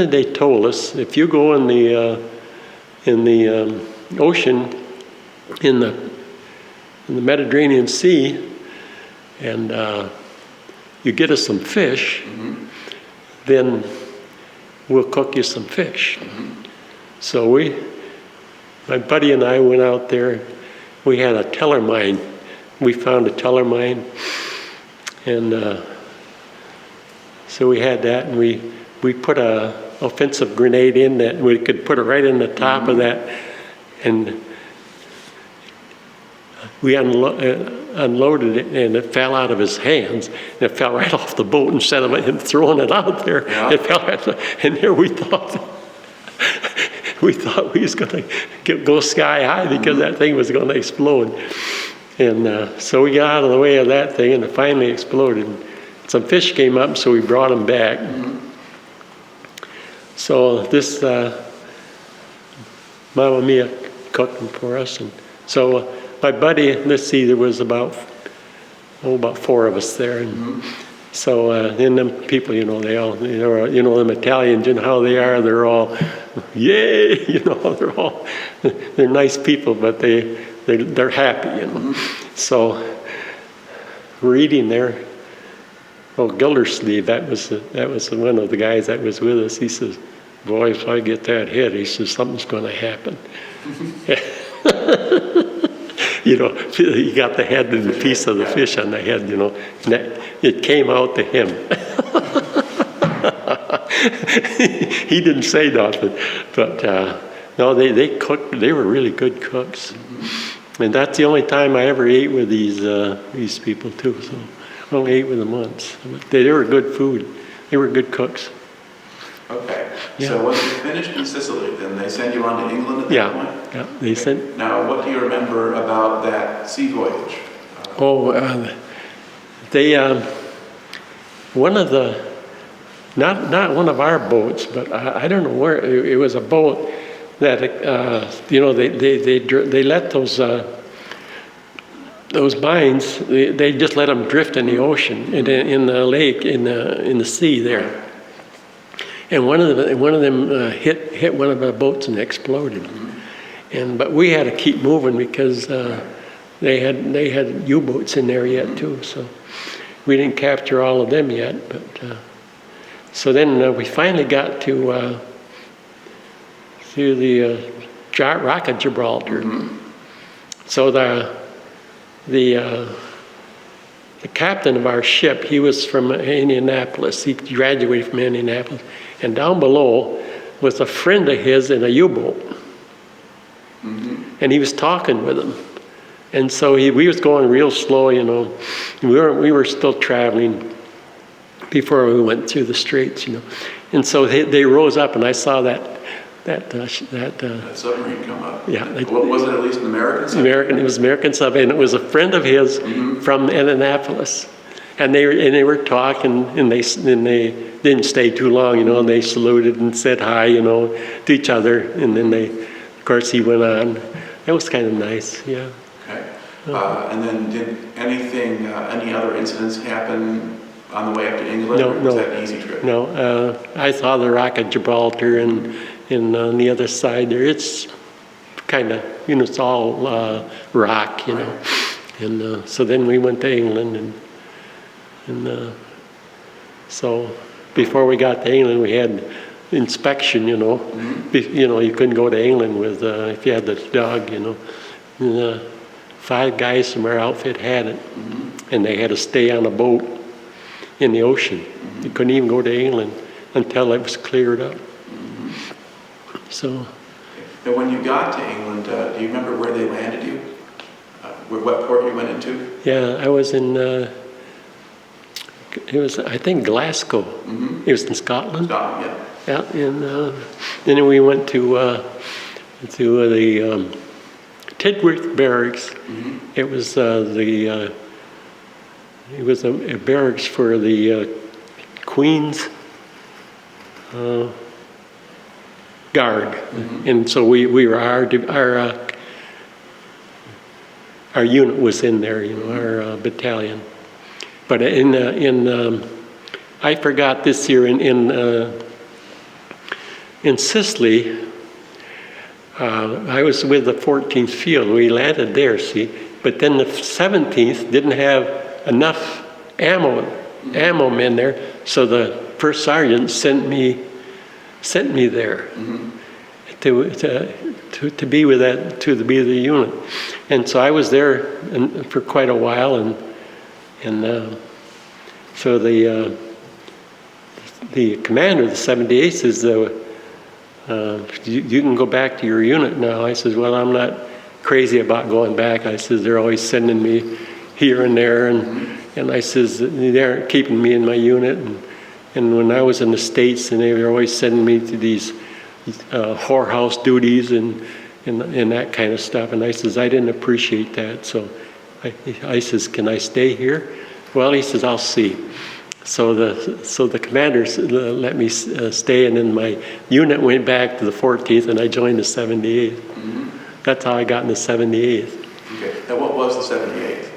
Speaker 2: they told us, if you go in the ocean, in the Mediterranean Sea, and you get us some fish, then we'll cook you some fish. So my buddy and I went out there. We had a teller mine. We found a teller mine, and so we had that, and we put a offensive grenade in that. We could put it right in the top of that, and we unloaded it, and it fell out of his hands. And it fell right off the boat instead of him throwing it out there. Yeah. It fell right, and there we thought we thought we was going to go sky high because that thing was going to explode. And so we got out of the way of that thing, and it finally exploded. Some fish came up, so we brought them back. So this Mama Mia cooked them for us. And so my buddy, let's see, there was about 4 of us there. And so then them people, they all, them Italians, how they are, they're all, yay, they're nice people, but they're happy, So we're eating there. Oh, Gildersleeve, that was one of the guys that was with us. He says, boy, if I get that head, he says, something's going to happen. He got the head and the piece of the fish on the head, and it came out to him. He didn't say nothing, but no, they cooked. They were really good cooks, and that's the only time I ever ate with these people too. So I only ate with them once. But they were good food. They were good cooks.
Speaker 1: Okay. Yeah. So once you finished in Sicily, then they sent you on to England at that point?
Speaker 2: Yeah, they sent.
Speaker 1: Now, what do you remember about that sea voyage?
Speaker 2: They one of the not one of our boats, but I don't know where it was, a boat that they let those mines, they just let them drift in the ocean, in the lake, in the sea there. And one of them hit one of the boats and exploded. But we had to keep moving because they had U-boats in there yet too. So we didn't capture all of them yet. But so then we finally got to the Rock of Gibraltar. So the captain of our ship, he was from Indianapolis. He graduated from Indianapolis. And down below was a friend of his in a U-boat. And he was talking with him. And so we was going real slow, We were still traveling before we went through the straits, And so they rose up, and I saw that
Speaker 1: submarine come up.
Speaker 2: Yeah.
Speaker 1: What was it, at least an American submarine?
Speaker 2: It was American submarine, and it was a friend of his from Indianapolis. And they were talking, and they didn't stay too long, and they saluted and said hi, to each other. And then of course, he went on. That was kind of nice, yeah.
Speaker 1: Okay. And then did any other incidents happen on the way up to England?
Speaker 2: No.
Speaker 1: Was that an easy trip?
Speaker 2: No. I saw the Rock of Gibraltar, and on the other side there, it's kind of, it's all rock,
Speaker 1: Right.
Speaker 2: And so then we went to England, and so before we got to England, we had inspection, you couldn't go to England with if you had the dog, And 5 guys from our outfit had it, and they had to stay on a boat in the ocean. You couldn't even go to England until it was cleared up. So.
Speaker 1: And when you got to England, do you remember where they landed you? What port you went into?
Speaker 2: Yeah, I was in. It was, I think, Glasgow. It was in Scotland.
Speaker 1: Scotland, yeah.
Speaker 2: Yeah, and then we went to the Tidworth Barracks. It was it was a barracks for the Queen's Guard, and so we were our unit was in there, our battalion. But I forgot this year in Sicily, I was with the 14th Field. We landed there, see, but then the 17th didn't have enough ammo men there, so the first sergeant sent me there to be with that, to be the unit, and so I was there for quite a while, and so the commander of the 78th says, you can go back to your unit now. I says, well, I'm not crazy about going back. I says, they're always sending me here and there, and I says, they aren't keeping me in my unit. And when I was in the States, and they were always sending me to these whorehouse duties and that kind of stuff. And I says, I didn't appreciate that. So I says, can I stay here? Well, he says, I'll see. So the commanders let me stay, and then my unit went back to the 14th, and I joined the 78th. Mm-hmm. That's how I got in the 78th.
Speaker 1: Okay. Now, what was the 78th?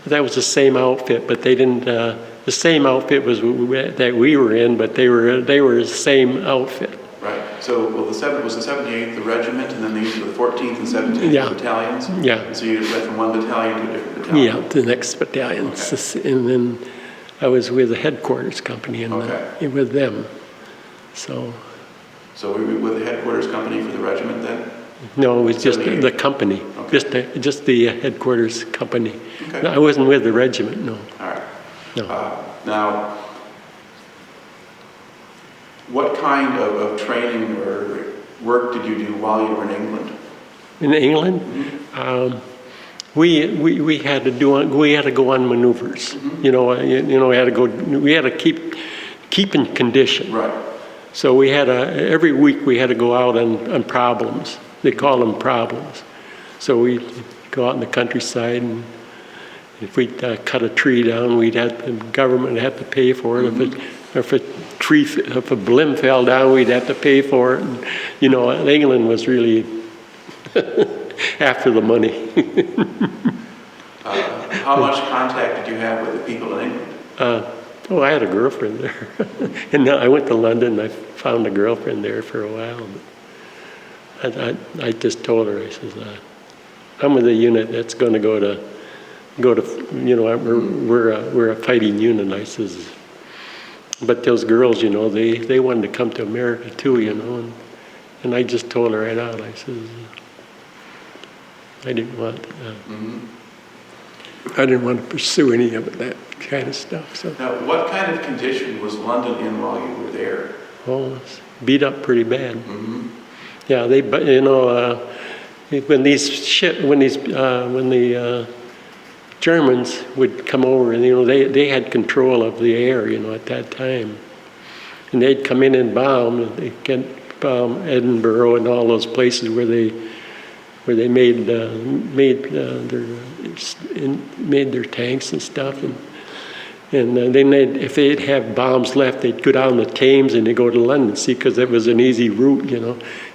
Speaker 2: That was the same outfit, but they didn't. The same outfit was that we were in, but they were the same outfit.
Speaker 1: Right. So, well, was the 78th the regiment, and then these were the 14th and 17th battalions?
Speaker 2: Yeah.
Speaker 1: And so you went from one battalion to a different battalion?
Speaker 2: Yeah, to the next battalion. Okay. And then I was with the headquarters company and with them. So
Speaker 1: were you with the headquarters company for the regiment then?
Speaker 2: No, it was just the company, okay. just the headquarters company. Okay. No, I wasn't with the regiment, no.
Speaker 1: All right.
Speaker 2: No.
Speaker 1: Now, what kind of training or work did you do while you were in England?
Speaker 2: In England?
Speaker 1: Mm-hmm.
Speaker 2: We had to go on maneuvers. Mm-hmm. We had to keep in condition.
Speaker 1: Right.
Speaker 2: So we had every week we had to go out on problems. They call them problems. So we'd go out in the countryside, and if we cut a tree down, the government would have to pay for it. Mm-hmm. If a limb fell down, we'd have to pay for it. And, England was really after the money.
Speaker 1: How much contact did you have with the people in England?
Speaker 2: I had a girlfriend there. And I went to London, and I found a girlfriend there for a while. But I just told her, I says, I'm with a unit that's going to go to we're a fighting unit. I says, but those girls, they wanted to come to America too, and I just told her right out, I says, I didn't want to pursue any of that kind of stuff. So.
Speaker 1: Now, what kind of condition was London in while you were there?
Speaker 2: Oh, it's beat up pretty bad.
Speaker 1: Mm-hmm.
Speaker 2: Yeah, when the Germans would come over, and they had control of the air, at that time, and they'd come in and bomb. They'd bomb Edinburgh and all those places where they made their tanks and stuff, and then if they'd have bombs left, they'd go down the Thames and they'd go to London, because it was an easy route,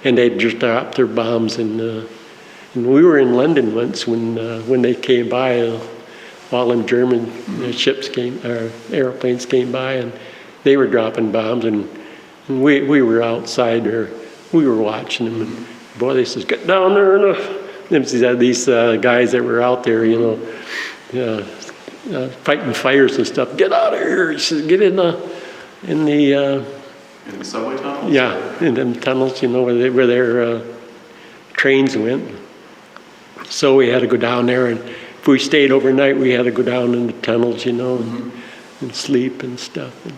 Speaker 2: and they'd just drop their bombs. And we were in London once when they came by, all them German airplanes came by, and they were dropping bombs, and we were outside there, we were watching them, and boy, they says, get down there, and these guys that were out there, fighting fires and stuff. Get out of here! He says, get in the
Speaker 1: subway tunnels.
Speaker 2: Yeah, in them tunnels, where their trains went. So we had to go down there, and if we stayed overnight, we had to go down in the tunnels, and sleep and stuff. And,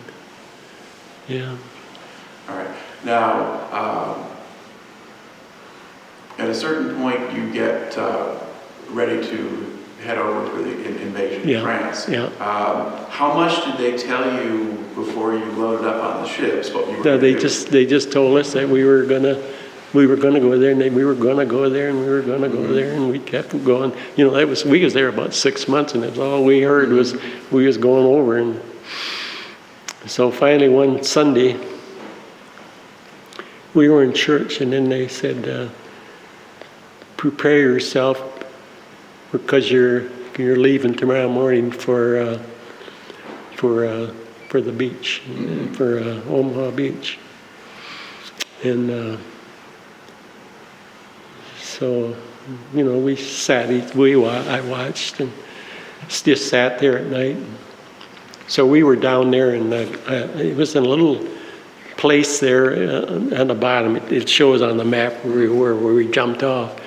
Speaker 2: yeah.
Speaker 1: All right. Now, at a certain point, you get ready to head over to the invasion of France.
Speaker 2: Yeah.
Speaker 1: How much did they tell you before you loaded up on the ships? What you were
Speaker 2: they just told us that we were gonna go there, and we were gonna go there, and we were gonna go there, and we kept going. We was there about 6 months, and that's all we heard was we was going over. And so finally one Sunday, we were in church, and then they said, prepare yourself, because you're leaving tomorrow morning for the beach, for Omaha Beach. And so, we sat. I watched and just sat there at night. So we were down there, and it was in a little place there on the bottom. It shows on the map where we were, where we jumped off.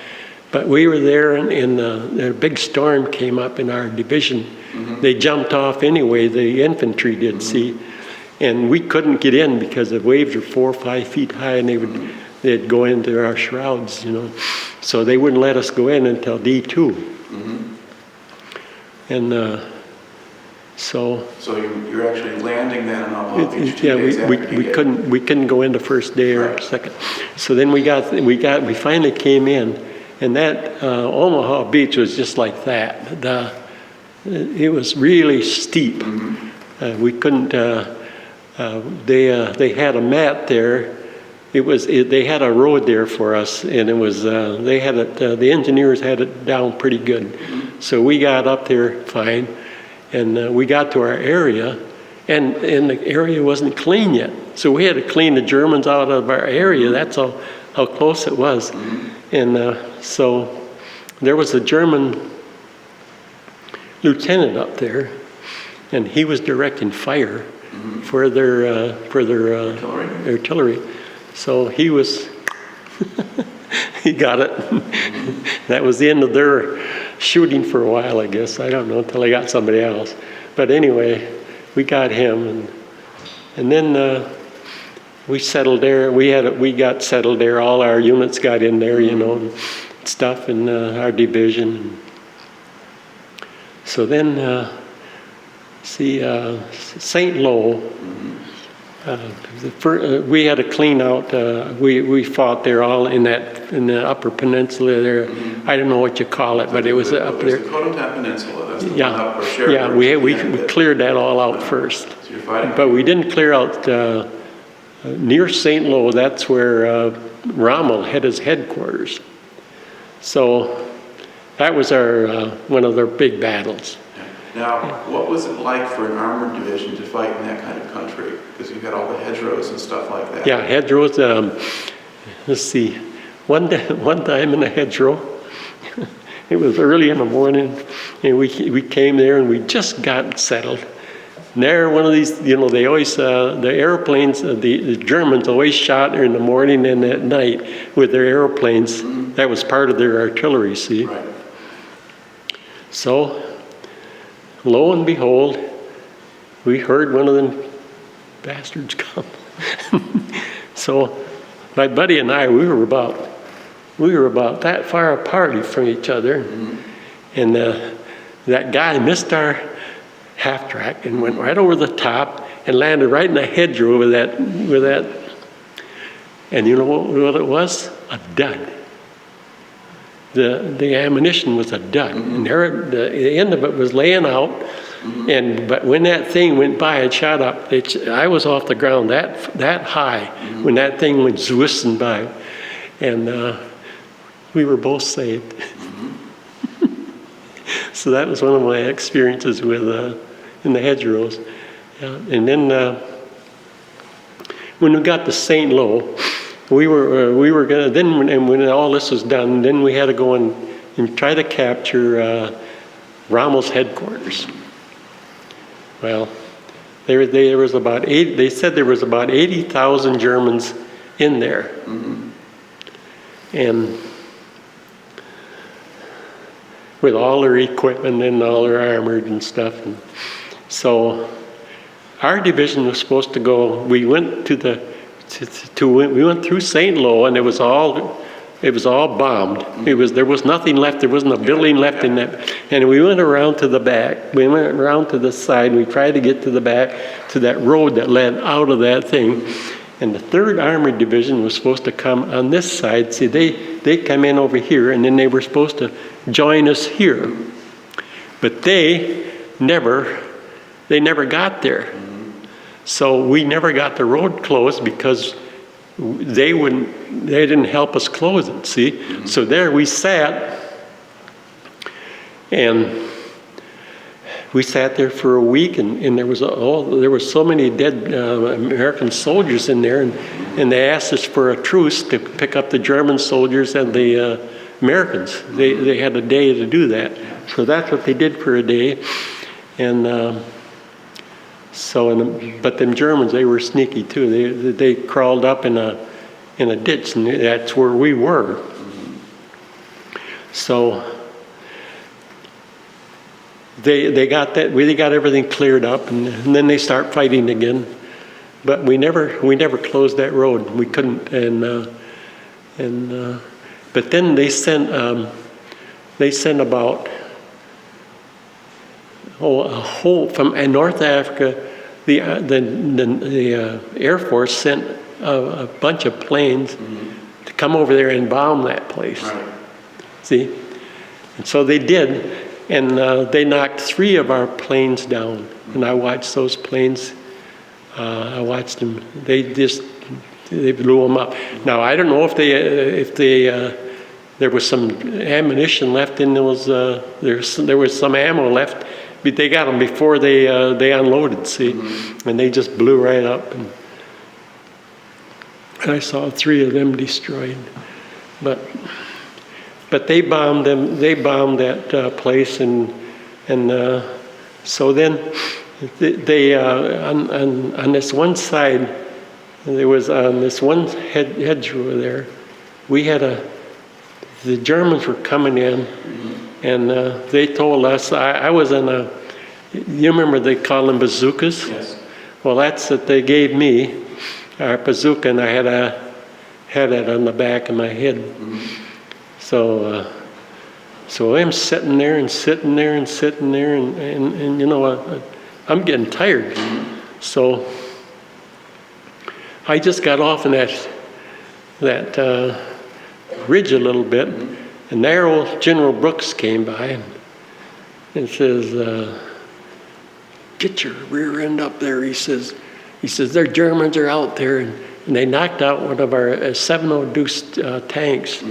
Speaker 2: But we were there, and a big storm came up in our division. Mm-hmm. They jumped off anyway, the infantry did, see. And we couldn't get in because the waves were 4 or 5 feet high, and they'd go into our shrouds, So they wouldn't let us go in until D2. Mm-hmm. And So
Speaker 1: you're actually landing then on Omaha Beach 2
Speaker 2: yeah,
Speaker 1: days after you get
Speaker 2: we couldn't go in the first day or
Speaker 1: Right.
Speaker 2: second. So then we finally came in, and that Omaha Beach was just like that. It was really steep. We couldn't. They had a mat there. They had a road there for us, and it was they had it. The engineers had it down pretty good. So we got up there fine, and we got to our area, and the area wasn't clean yet. So we had to clean the Germans out of our area. That's how close it was. And so there was a German lieutenant up there, and he was directing fire for their artillery. So he was, he got it. That was the end of their shooting for a while, I guess. I don't know, until they got somebody else. But anyway, we got him, and then we settled there. We got settled there. All our units got in there, you know, and stuff, and our division. So then, St. Lo, we had to clean out. We fought there all in the Upper Peninsula there. I don't know what you call it, but it was up there.
Speaker 1: The Potsdam Peninsula. That's the one
Speaker 2: Yeah,
Speaker 1: up where
Speaker 2: yeah. We cleared that all out first,
Speaker 1: So you're fighting.
Speaker 2: but we didn't clear out near St. Lo. That's where Rommel had his headquarters. So that was our one of their big battles.
Speaker 1: Now, what was it like for an armored division to fight in that kind of country? Because you had all the hedgerows and stuff like that.
Speaker 2: Yeah, hedgerows. Let's see. One time in a hedgerow, it was early in the morning, and we came there and we just got settled. And there, one of these, you know, they always the airplanes. The Germans always shot in the morning and at night with their airplanes. That was part of their artillery. See.
Speaker 1: Right.
Speaker 2: So, lo and behold, we heard one of them bastards come. So my buddy and I, we were about that far apart from each other, and that guy missed our half track and went right over the top and landed right in the hedgerow with that, and you know what it was? A dud. The ammunition was a dud, and there, the end of it was laying out. But when that thing went by and shot up, I was off the ground that high when that thing went whistling by, and we were both saved. So that was one of my experiences with in the hedgerows. Yeah. And then when we got to St. Lo, we were gonna then, and when all this was done, then we had to go and try to capture Rommel's headquarters. Well, there was about they said there was about 80,000 Germans in there, and with all their equipment and all their armored and stuff. And so our division was supposed to go. We went we went through St. Lo, and it was all bombed. There was nothing left. There wasn't a building left in that. And we went around to the back. We went around to the side. We tried to get to the back to that road that led out of that thing. And the 3rd Armored Division was supposed to come on this side. See, they come in over here, and then they were supposed to join us here. But they never got there. So we never got the road closed because they didn't help us close it, see? So there we sat, and we sat there for a week, and there was so many dead American soldiers in there, and they asked us for a truce to pick up the German soldiers and the Americans. They had a day to do that. So that's what they did for a day. And but them Germans, they were sneaky too. They crawled up in a ditch, and that's where we were. So they got that. We got everything cleared up, and then they start fighting again. But we never closed that road. We couldn't. But then they sent about in North Africa, the Air Force sent a bunch of planes to come over there and bomb that place.
Speaker 1: Right.
Speaker 2: See? And so they did, and they knocked 3 of our planes down. And I watched those planes. I watched them. They blew them up. Now I don't know if there was some ammunition left in those. There was some ammo left, but they got them before they unloaded. See, and they just blew right up. And I saw 3 of them destroyed, but they bombed them. They bombed that place, and so then they on this one side, there was on this one hedgerow there, we had the Germans were coming in, and they told us, I was in you remember they call them bazookas?
Speaker 1: Yes.
Speaker 2: Well, that's what they gave me, our bazooka, and I had it on the back of my head. So I'm sitting there, and you know, I'm getting tired. So I just got off in that ridge a little bit, and there old General Brooks came by and says, "Get your rear end up there," he says. "Their Germans are out there," and they knocked out one of our 702 tanks,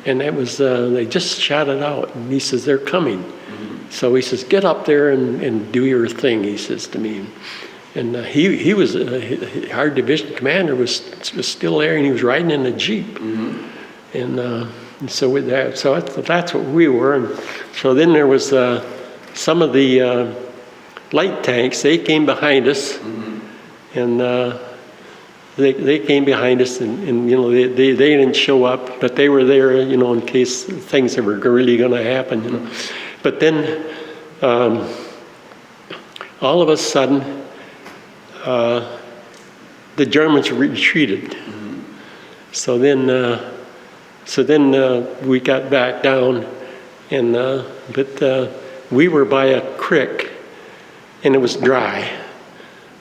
Speaker 2: and that was they just shot it out. And he says, "They're coming." So he says, "Get up there and do your thing," he says to me. And he was our division commander was still there, and he was riding in a Jeep. And so with that, so that's what we were. And so then there was some of the light tanks. They came behind us, and they came behind us, and you know they didn't show up, but they were there, you know, in case things were really going to happen, you know. But then all of a sudden, the Germans retreated. So then we got back down, and but we were by a creek, and it was dry.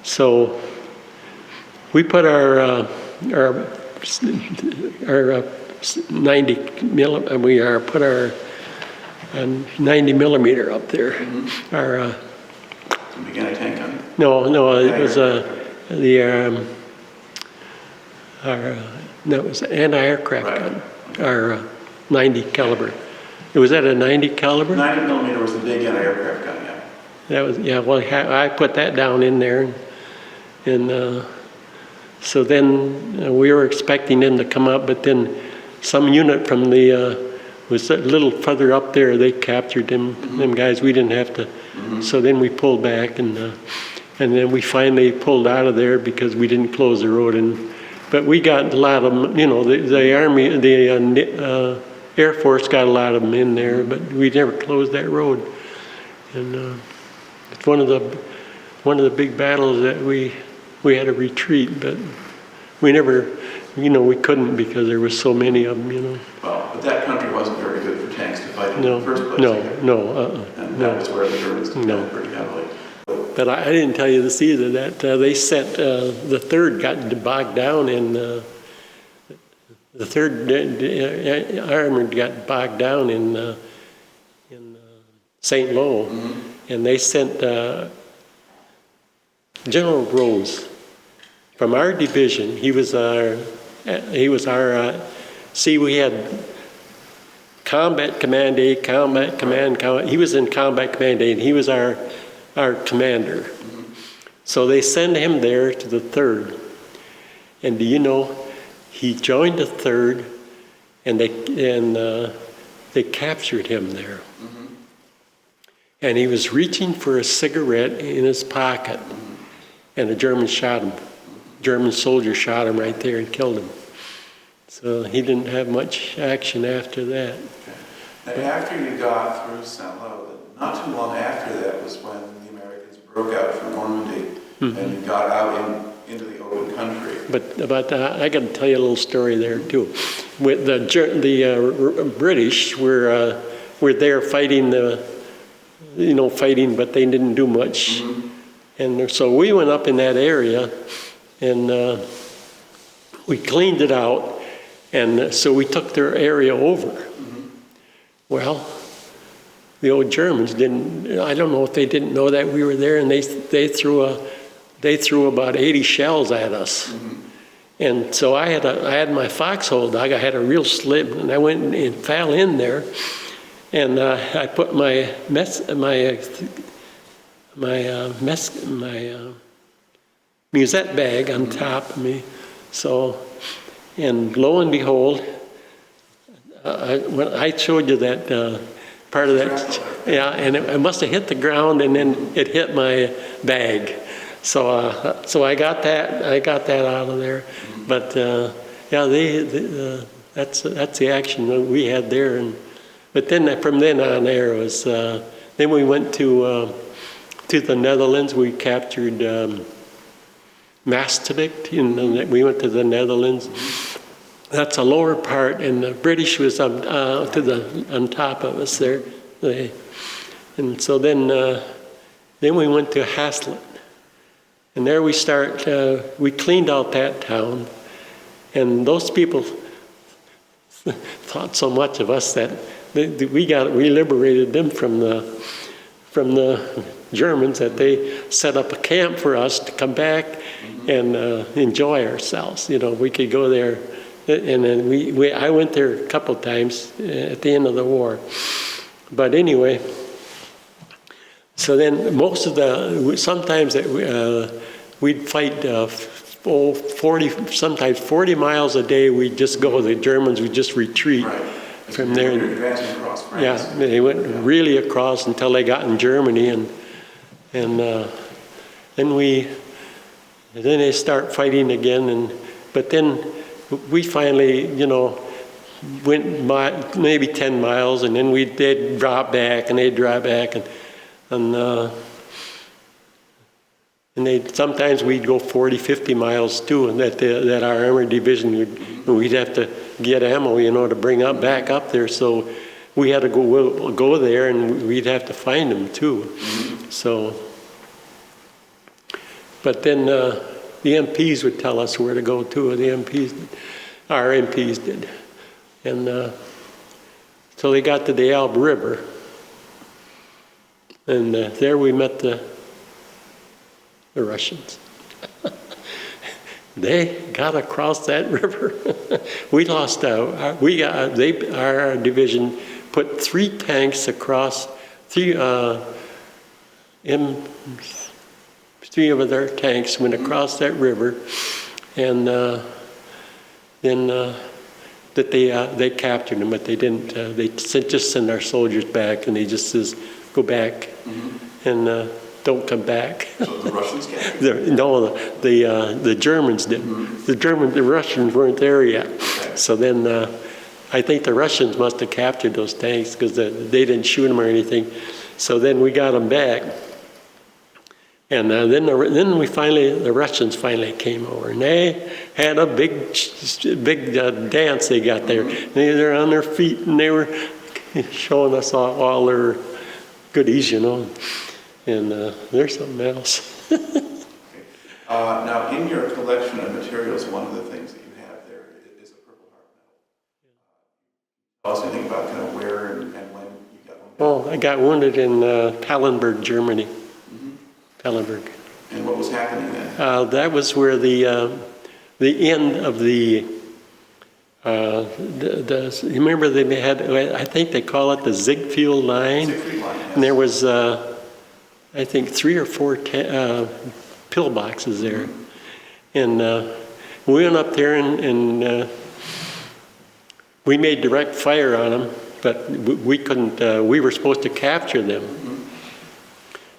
Speaker 2: So we put our 90 millimeter up there. Our
Speaker 1: Began a tank gun?
Speaker 2: no, it was it was an anti-aircraft gun. Our 90 caliber. Was that a 90 caliber?
Speaker 1: 90 millimeter was the big anti-aircraft gun, yeah.
Speaker 2: That was, yeah. Well, I put that down in there, and so then we were expecting them to come up, but then some unit from the was a little further up there. They captured them guys. We didn't have to. So then we pulled back, and then we finally pulled out of there because we didn't close the road. But we got a lot of them. You know, the Army, the Air Force got a lot of them in there, but we never closed that road. And it's one of the big battles that we had to retreat, but we never, you know, we couldn't because there were so many of them, you know.
Speaker 1: Well, but that country wasn't very good for tanks to fight in
Speaker 2: No,
Speaker 1: the first place. And that was where the Germans depended pretty heavily.
Speaker 2: But I didn't tell you this either, that they sent, the 3rd got bogged down in, the 3rd Armored got bogged down in St. Lo, and they sent General Rose from our division. He was our, see, we had Combat Command A, Combat Command, he was in Combat Command A, and he was our commander. So they send him there to the 3rd. And do you know, he joined the 3rd, and they captured him there. And he was reaching for a cigarette in his pocket, and a German shot him. German soldier shot him right there and killed him. So he didn't have much action after that.
Speaker 1: Now, after you got through St. Lo, not too long after that was when the Americans broke out from Normandy and you got out into the open country. But
Speaker 2: I got to tell you a little story there too. With the British were there fighting the fighting, but they didn't do much. And so we went up in that area, and we cleaned it out, and so we took their area over. Well, the old Germans didn't. I don't know if they didn't know that we were there, and they threw about 80 shells at us. And so I had my foxhole dug. I had a real slip, and I went and fell in there, and I put my musette bag on top of me. So, and lo and behold, when I showed you that part of that, yeah, and it must have hit the ground, and then it hit my bag. So I got that out of there. But yeah, that's the action that we had there. But then from then on, there was then we went to the Netherlands. We captured Maastricht, and we went to the Netherlands. That's a lower part, and the British was on top of us there. And so then we went to Hasselt. And there we we cleaned out that town, and those people thought so much of us that we liberated them from the Germans, that they set up a camp for us to come back and enjoy ourselves. We could go there, and then I went there a couple times at the end of the war. But anyway. So then sometimes we'd fight 40 miles a day. We'd just go, the Germans would just retreat from there.
Speaker 1: Advancing across France.
Speaker 2: Yeah, they went really across until they got in Germany, and then they start fighting again, but then we finally, went maybe 10 miles, and then they'd drop back, and they'd drop back, and sometimes we'd go 40, 50 miles too, and that our armored division we'd have to get ammo, to bring back up there. So we had to go there, and we'd have to find them too. So, but then the MPs would tell us where to go to. Our MPs did, and so they got to the Elbe River. And there we met the Russians. They got across that river. We lost our division put 3 tanks across, three of their tanks went across that river, and then they captured them, but they didn't. They just sent our soldiers back, and they just says, go back, and don't come back.
Speaker 1: So the Russians captured?
Speaker 2: No, the Germans did. The Russians weren't there yet.
Speaker 1: Okay.
Speaker 2: So then I think the Russians must have captured those tanks because they didn't shoot them or anything. So then we got them back, and then the Russians finally came over, and they had a big dance. They got there. They're on their feet, and they were showing us all their goodies, and there's something else.
Speaker 1: Now, in your collection of materials, one of the things that you have there is a Purple Heart medal. Tell us anything about kind of where and when you got one?
Speaker 2: Oh, I got wounded in Pallenberg, Germany. Pallenberg.
Speaker 1: And what was happening then?
Speaker 2: That was where the end of the you remember they had, I think they call it the Ziegfeld line.
Speaker 1: Ziegfeld line, yes.
Speaker 2: And there was, I think, 3 or 4 pillboxes there. And we went up there and we made direct fire on them, but we couldn't, we were supposed to capture them.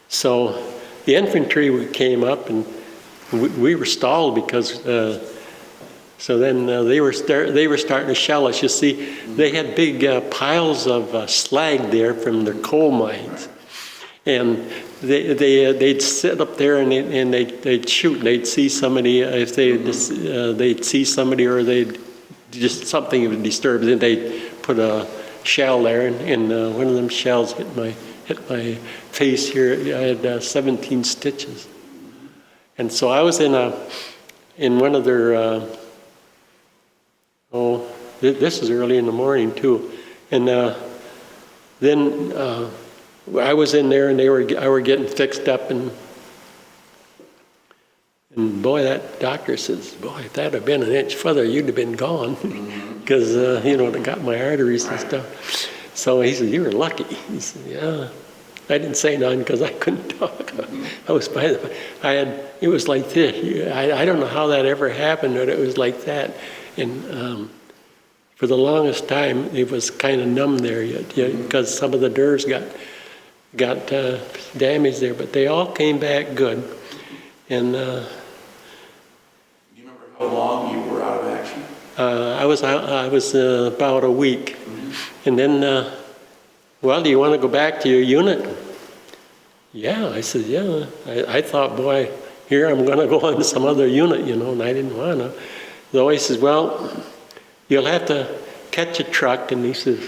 Speaker 2: So the infantry came up, and we were stalled because so then they were starting to shell us. You see, they had big piles of slag there from their coal mines, and they'd sit up there and they'd shoot. And they'd see somebody if they'd see somebody, or they'd just something would disturb. Then they'd put a shell there, and one of them shells hit my hit my face here. I had 17 stitches. And so I was in one of their, this was early in the morning too. And then I was in there and I were getting fixed up, and boy, that doctor says, boy, if that had been an inch further, you'd have been gone. Because, they got my arteries and stuff. So he said, you were lucky. He said, yeah. I didn't say nothing because I couldn't talk. I was it was like this. I don't know how that ever happened, but it was like that. And for the longest time, it was kind of numb there yet, because some of the nerves got damaged there. But they all came back good. And
Speaker 1: do you remember how long you were out of action?
Speaker 2: I was about a week. And then, do you want to go back to your unit? Yeah, I said, yeah. I thought, boy, here I'm going to go on to some other unit, and I didn't want to. So he says, well, you'll have to catch a truck, and he says,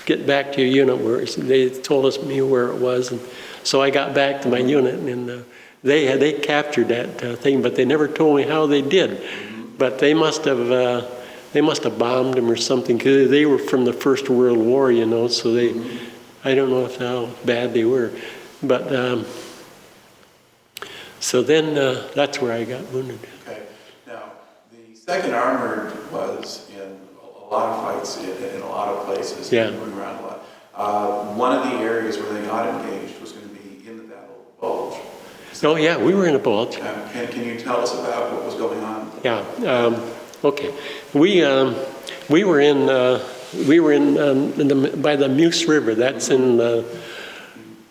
Speaker 2: get back to your unit. They told me where it was, and so I got back to my unit, and they captured that thing, but they never told me how they did. But they must have bombed them or something, because they were from the First World War, so I don't know how bad they were. But, so then that's where I got wounded.
Speaker 1: Okay. Now, the 2nd Armored was in a lot of fights in a lot of places, moving around a lot. One of the areas where they got engaged was going to be in the Battle of Bulge.
Speaker 2: Oh, yeah, we were in a bulge.
Speaker 1: Can you tell us about what was going on?
Speaker 2: Yeah. Okay. We were in by the Meuse River. That's in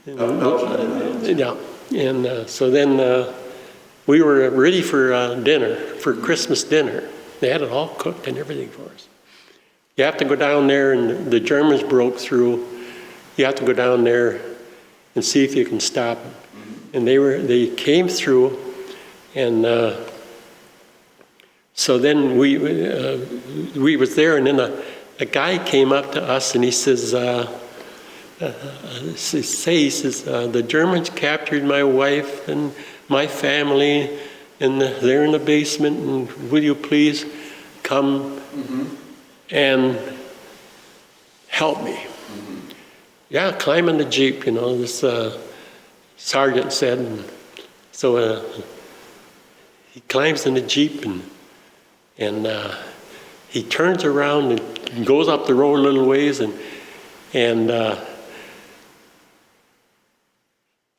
Speaker 1: Belgium.
Speaker 2: yeah. And so then we were ready for dinner, for Christmas dinner. They had it all cooked and everything for us. You have to go down there, and the Germans broke through. You have to go down there and see if you can stop them. And they came through, and so then we was there, and then a guy came up to us, and he says, the Germans captured my wife and my family, and they're in the basement, and will you please come and help me? Yeah, climb in the Jeep, this sergeant said. And so he climbs in the Jeep, and he turns around and goes up the road a little ways, and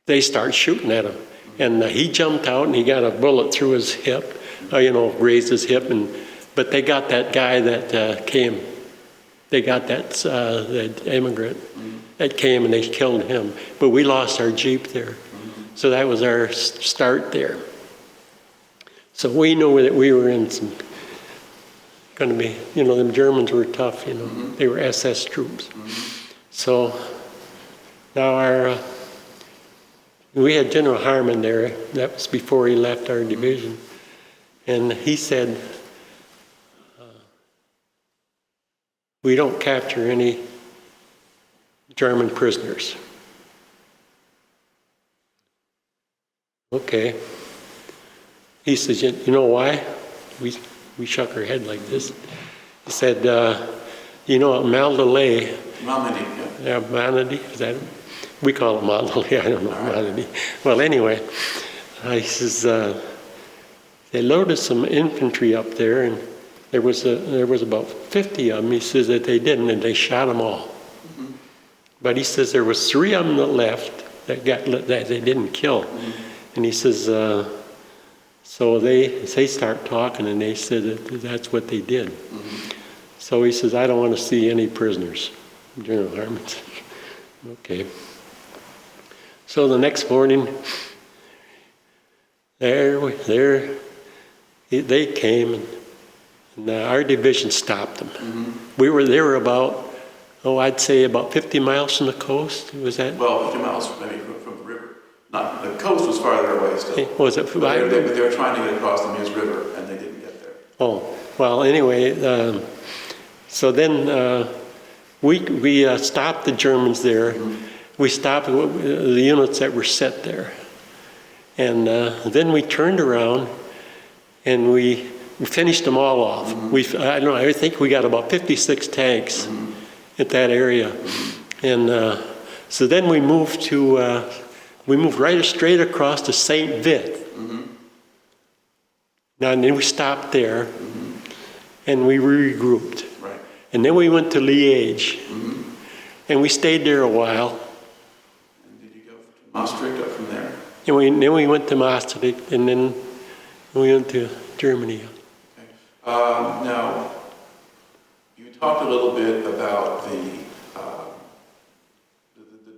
Speaker 2: they start shooting at him. And he jumped out, and he got a bullet through his hip, grazed his hip. But they got that guy that came. They got that immigrant that came, and they killed him. But we lost our Jeep there. So that was our start there. So we knew that we were in some, going to be, the Germans were tough, They were SS troops. So now we had General Harmon there. That was before he left our division. And he said, we don't capture any German prisoners. Okay. He says, you know why? We shook our head like this. He said, Normandy. Yeah, Normandy, is that it? We call it Normandy, I don't know, Normandy. Well, anyway, he says, they loaded some infantry up there, and there was about 50 of them. He says that they didn't, and they shot them all. But he says there was 3 of them that left that they didn't kill. And he says, so they start talking, and they said that that's what they did. So he says, I don't want to see any prisoners. General Harmon said, okay. So the next morning, they came, and our division stopped them. They were about, I'd say about 50 miles from the coast. Was that?
Speaker 1: Well, 50 miles maybe from the river. Not, the coast was farther away still.
Speaker 2: Was it?
Speaker 1: But they were trying to get across the Meuse River, and they didn't get there.
Speaker 2: Oh, well, anyway, so then we stopped the Germans there, we stopped the units that were set there. And then we turned around and we finished them all off. I don't know, I think we got about 56 tanks at that area. And so then we moved right straight across to St. Vith. Now, and then we stopped there and we regrouped.
Speaker 1: Right.
Speaker 2: And then we went to Liège. And we stayed there a while.
Speaker 1: And did you go to Maastricht up from there?
Speaker 2: And then we went to Maastricht, and then we went to Germany.
Speaker 1: Okay. Now, you talked a little bit about the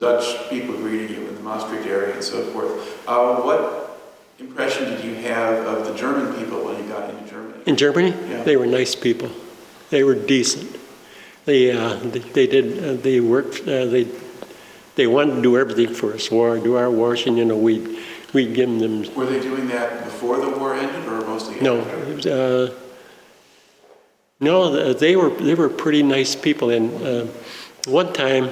Speaker 1: Dutch people greeting you in the Maastricht area and so forth. What impression did you have of the German people when you got into Germany?
Speaker 2: In Germany?
Speaker 1: Yeah.
Speaker 2: They were nice people. They were decent. They worked, they wanted to do everything for us, do our washing, we'd give them.
Speaker 1: Were they doing that before the war ended or mostly after?
Speaker 2: No, they were pretty nice people. And one time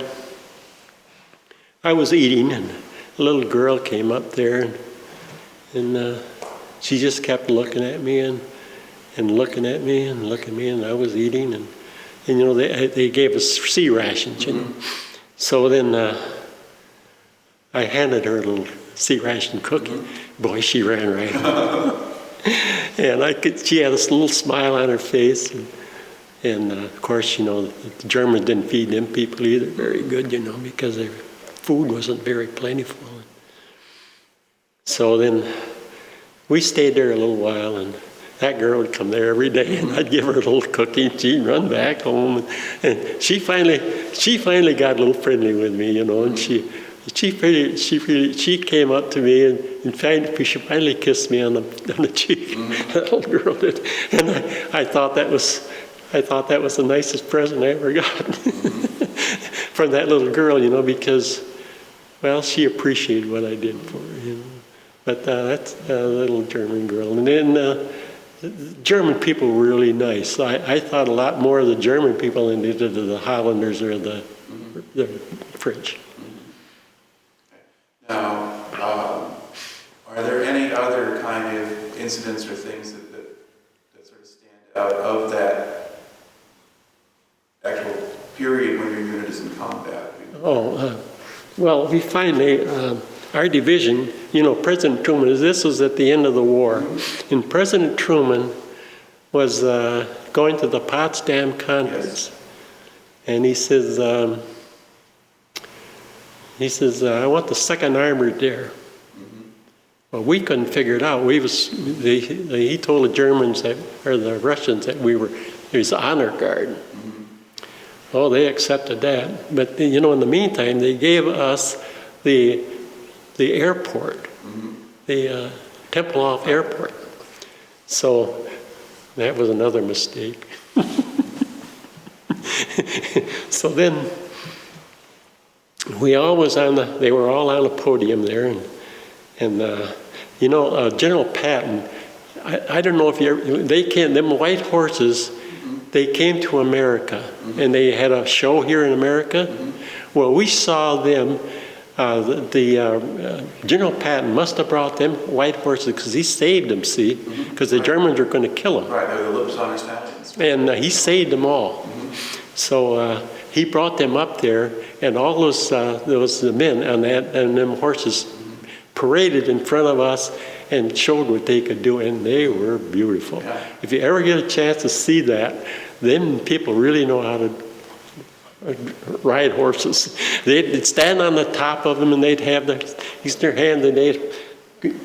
Speaker 2: I was eating and a little girl came up there and she just kept looking at me and looking at me and looking at me, and I was eating and they gave us sea rations, So then I handed her a little sea ration cookie. Boy, she ran right out. And she had this little smile on her face. And of course, the Germans didn't feed them people either very good, because their food wasn't very plentiful. So then we stayed there a little while, and that girl would come there every day, and I'd give her a little cookie, and she'd run back home. And she finally got a little friendly with me, and she came up to me and she finally kissed me on the cheek. That little girl did, and I thought that was the nicest present I ever got from that little girl, because, well, she appreciated what I did for her, But that's a little German girl, and then. German people were really nice. I thought a lot more of the German people than they did of the Hollanders or the French.
Speaker 1: Now, are there any other kind of incidents or things that sort of stand out of that actual period when your unit is in combat?
Speaker 2: Well, we finally, our division, President Truman, this was at the end of the war, and President Truman was going to the Potsdam Conference, and he says, I want the 2nd Armored there. Well, we couldn't figure it out. He told the Germans or the Russians that it was honor guard. Oh, they accepted that. But, in the meantime, they gave us the airport, the Tempelhof Airport. So that was another mistake. So then they were all on a podium there, and General Patton, I don't know if them white horses, they came to America, and they had a show here in America. Well, we saw them. General Patton must have brought them white horses because he saved them, see, because the Germans were going to kill them.
Speaker 1: Right, they were the lips on our stallions.
Speaker 2: And he saved them all. So he brought them up there, and all those men and them horses paraded in front of us and showed what they could do, and they were beautiful. Yeah. If you ever get a chance to see that, then people really know how to ride horses. They'd stand on the top of them, and they'd have their hands, and they'd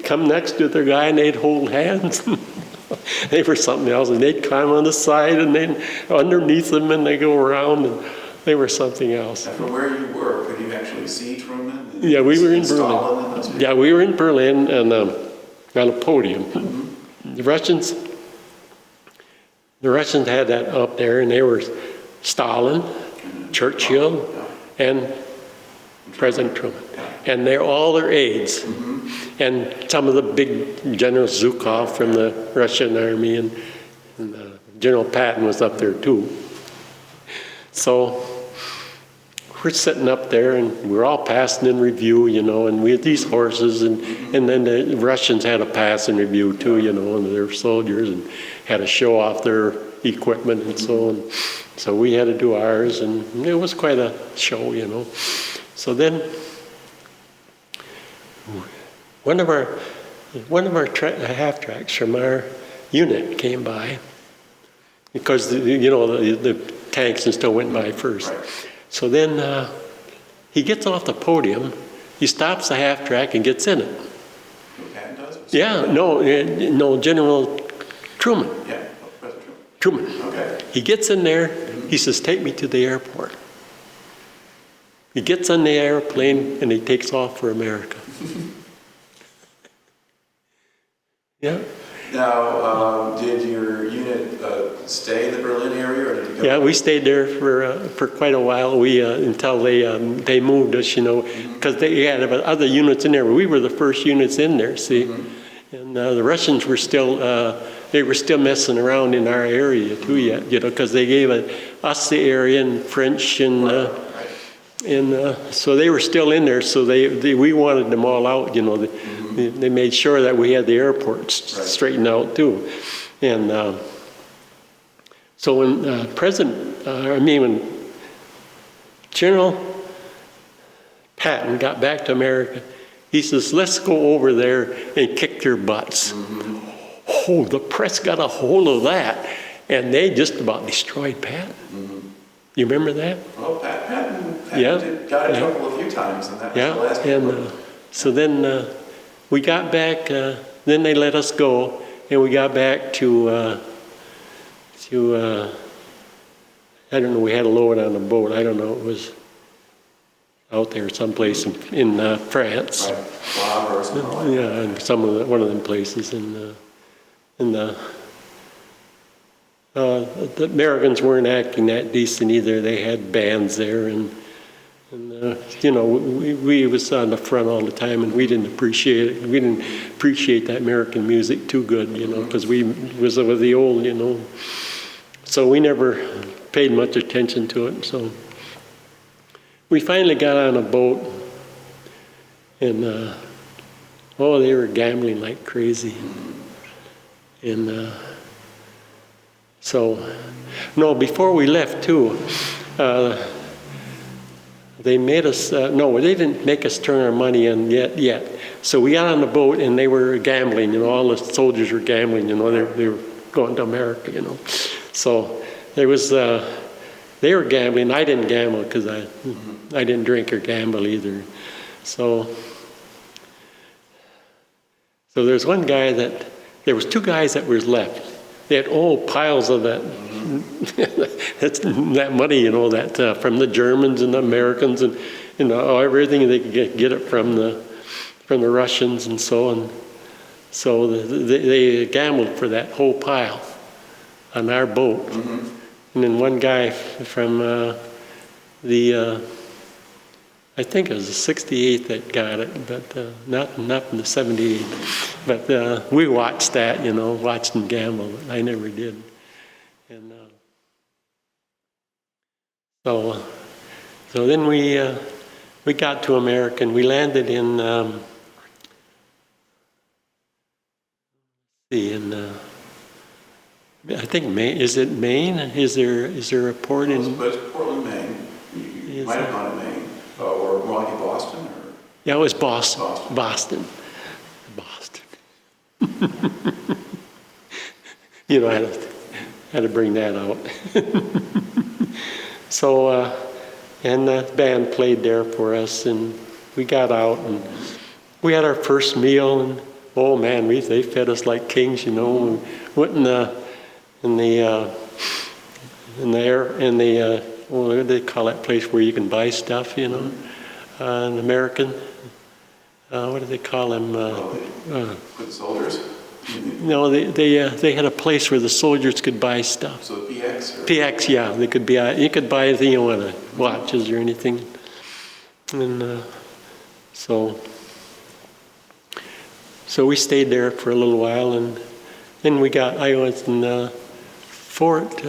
Speaker 2: come next to their guy, and they'd hold hands. They were something else, and they'd climb on the side, and then underneath them, and they go around, and they were something else.
Speaker 1: And from where you were, could you actually see Truman?
Speaker 2: Yeah, we were in Berlin. Yeah, we were in Berlin, and on a podium. The Russians had that up there, and they were Stalin, Churchill, and President Truman, and all their aides, and some of the big generals, Zhukov from the Russian army, and General Patton was up there too. So we're sitting up there, and we're all passing in review, you know, and we had these horses, and then the Russians had a pass in review too, you know, and they were soldiers and had to show off their equipment and so on. So we had to do ours, and it was quite a show, you know. So then one of our half tracks from our unit came by, because the tanks and stuff went by first. So then he gets off the podium, he stops the half track and gets in it.
Speaker 1: Patton does?
Speaker 2: Yeah, no, General Truman.
Speaker 1: Yeah, President
Speaker 2: Truman.
Speaker 1: Okay.
Speaker 2: He gets in there, he says, "Take me to the airport." He gets on the airplane and he takes off for America. Yeah.
Speaker 1: Now, did your unit stay in the Berlin area, or did you go?
Speaker 2: Yeah, we stayed there for quite a while. We until they moved us, you know, because they had other units in there. We were the first units in there, see, and the Russians were still messing around in our area too yet, you know, because they gave us the area in French and. And so they were still in there, so we wanted them all out, you know. They made sure that we had the airport straightened out too. And so when when General Patton got back to America, he says, "Let's go over there and kick their butts." Oh, the press got a hold of that, and they just about destroyed Patton. You remember that?
Speaker 1: Well, Patton
Speaker 2: Yeah.
Speaker 1: got in trouble a few times, and that was the last
Speaker 2: and so then we got back, then they let us go, and we got back to I don't know, we had a load on a boat. I don't know, it was out there someplace in France.
Speaker 1: Right. Or something like that.
Speaker 2: Yeah, and one of them places. The Americans weren't acting that decent either. They had bands there, and you know, we was on the front all the time, and we didn't appreciate it. We didn't appreciate that American music too good, you know, because we was with the old, you know. So we never paid much attention to it. So we finally got on a boat, and they were gambling like crazy, and. So, no, before we left too, they made us, they didn't make us turn our money in yet. So we got on the boat and they were gambling, you know, all the soldiers were gambling, you know, they were going to America, you know. So there was, they were gambling. I didn't gamble because I didn't drink or gamble either. So there's one guy there was two guys that was left. They had old piles of that money, you know, that from the Germans and the Americans and you know everything they could get it from the Russians and so on. So they gambled for that whole pile on our boat. And then one guy from I think it was the 68th that got it, but not from the 78th. But we watched that, you know, watched them gamble. I never did. And so then we got to America, and we landed in I think Maine. Is it Maine? Is there a port in?
Speaker 1: It's Portland, Maine. You might have gone to Maine, or more like Boston, or?
Speaker 2: Yeah, it was Boston. Boston. You know, I had to bring that out. So, and the band played there for us, and we got out, and we had our first meal, and oh man, they fed us like kings, you know. We went what do they call that place where you can buy stuff, you know? An American. What do they call them?
Speaker 1: Good soldiers?
Speaker 2: No, they had a place where the soldiers could buy stuff.
Speaker 1: So PX?
Speaker 2: PX, yeah. They could you could buy anything you want, watches or anything. And so we stayed there for a little while, and then I was in Fort.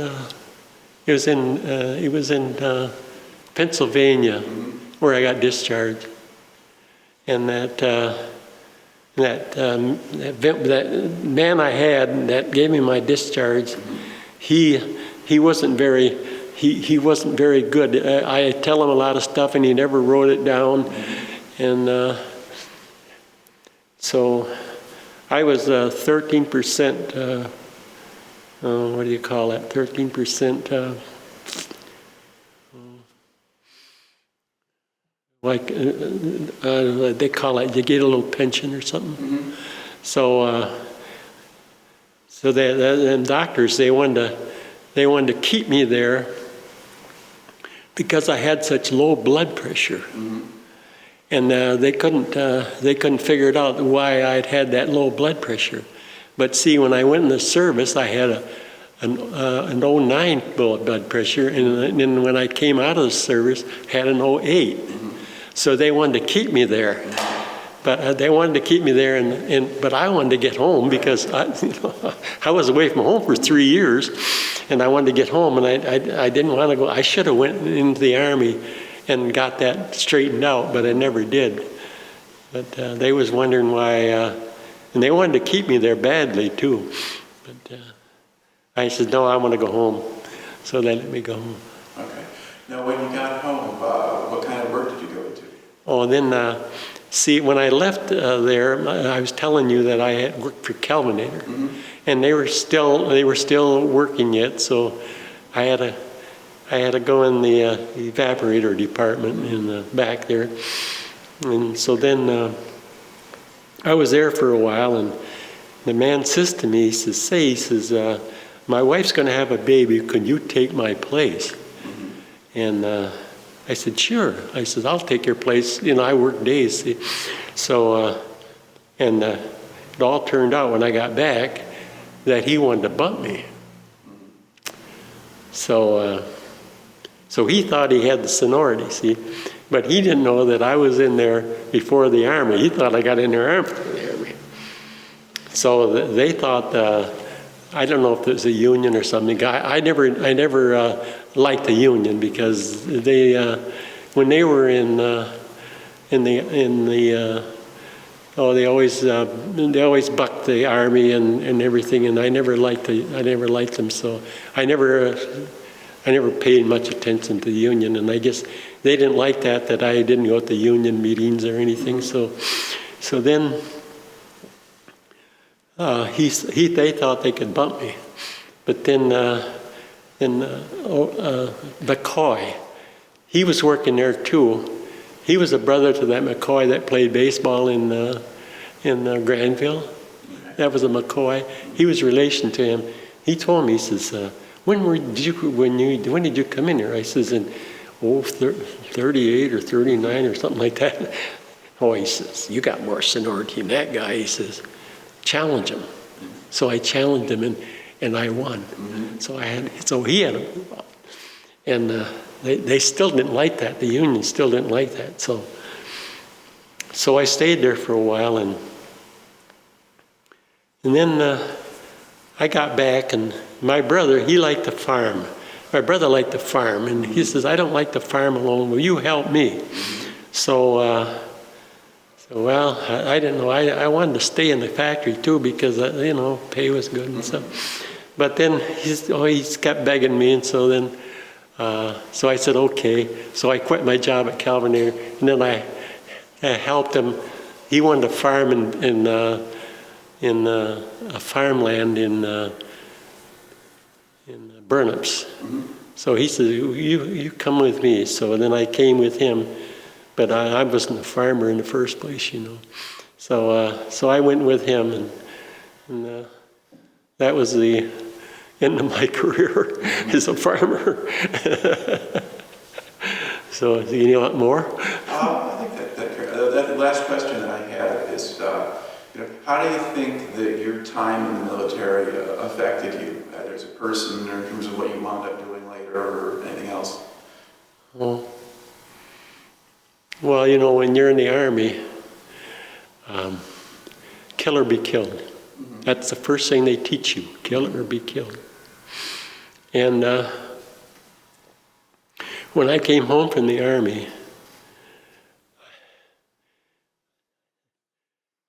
Speaker 2: It was in Pennsylvania, where I got discharged. And that man I had that gave me my discharge, he wasn't very good. I tell him a lot of stuff and he never wrote it down. And so I was 13%, what do you call that, 13%, like they call it, you get a little pension or something. So the doctors, they wanted to keep me there because I had such low blood pressure. And they couldn't figure it out why I'd had that low blood pressure. But see, when I went in the service, I had an 09 blood pressure, and then when I came out of the service, had an 08. So they wanted to keep me there. But they wanted to keep me there, but I wanted to get home because I was away from home for 3 years, and I wanted to get home, and I didn't want to go. I should have went into the Army and got that straightened out, but I never did. But they was wondering why, and they wanted to keep me there badly too. But I said, no, I want to go home. So they let me go home.
Speaker 1: Okay. Now, when you got home, what kind of work did you go into?
Speaker 2: Oh, then, see, when I left there, I was telling you that I had worked for Kelvinator, and they were still working yet. So I had to go in the evaporator department in the back there, and so then I was there for a while, and the man says to me, he says, my wife's going to have a baby. Could you take my place? And I said, sure. I said, I'll take your place. I work days. See? So, and it all turned out when I got back that he wanted to bump me. So he thought he had the seniority, see? But he didn't know that I was in there before the Army. He thought I got in there after the Army. So they thought, I don't know if it was a union or something. I never liked the union because they, when they were they always bucked the Army and everything, and I never liked them. So I never paid much attention to the union, and I guess they didn't like that I didn't go to the union meetings or anything. So then they thought they could bump me, but then McCoy, he was working there too. He was a brother to that McCoy that played baseball in Granville. That was a McCoy. He was relation to him. He told me, he says, when did you come in here? I says, in 38 or 39 or something like that. Oh, he says, you got more seniority than that guy. He says, challenge him. So I challenged him, and I won. So he had to move up. And they still didn't like that. The union still didn't like that. So I stayed there for a while, and then I got back, and my brother, he liked to farm. My brother liked to farm, and he says, I don't like to farm alone. Will you help me? So well, I didn't know. I wanted to stay in the factory too because, pay was good and stuff. But then he's kept begging me, and so then, so I said, okay. So I quit my job at Kelvinator, and then I helped him. He wanted to farm in a farmland in Burnips. So he said, you come with me. So then I came with him. But I wasn't a farmer in the first place, So I went with him, and that was the end of my career as a farmer. So, you want more?
Speaker 1: I think that last question that I had is, how do you think that your time in the military affected you, either as a person or in terms of what you wound up doing later or anything else?
Speaker 2: Well, when you're in the Army, kill or be killed. That's the first thing they teach you, kill or be killed. And when I came home from the Army,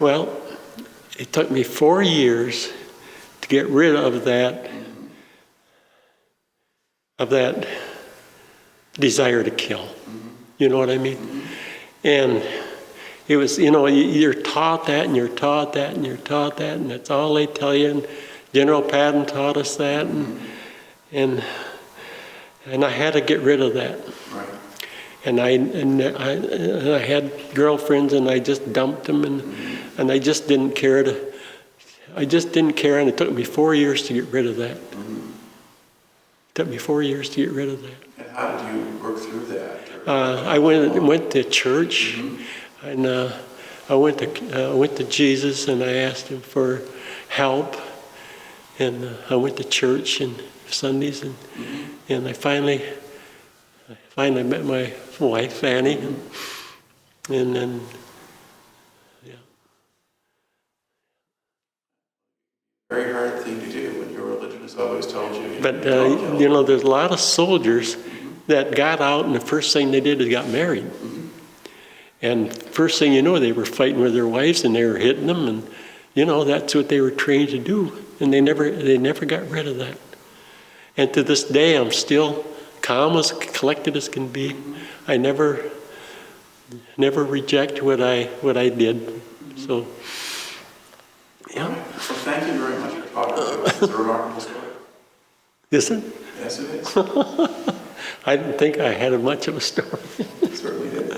Speaker 2: well, it took me 4 years to get rid of that desire to kill. You know what I mean? And it was, you're taught that, and you're taught that, and you're taught that, and that's all they tell you. And General Patton taught us that, and I had to get rid of that.
Speaker 1: Right.
Speaker 2: And I had girlfriends, and I just dumped them, and I just didn't care and it took me 4 years to get rid of that. It took me 4 years to get rid of that.
Speaker 1: And how did you work through that?
Speaker 2: I went to church, and I went to Jesus, and I asked him for help, and I went to church and Sundays, and I finally met my wife, Fanny, and then, yeah.
Speaker 1: Very hard thing to do when your religion has always told you.
Speaker 2: But, there's a lot of soldiers that got out, and the first thing they did is got married. And first thing you know, they were fighting with their wives, and they were hitting them, and, that's what they were trained to do. And they never got rid of that. And to this day, I'm still calm, as collected as can be. I never reject what I did. So, yeah.
Speaker 1: Well, thank you very much for talking to us. It's a remarkable story.
Speaker 2: Is it?
Speaker 1: Yes, it is.
Speaker 2: I didn't think I had much of a story.
Speaker 1: Certainly did.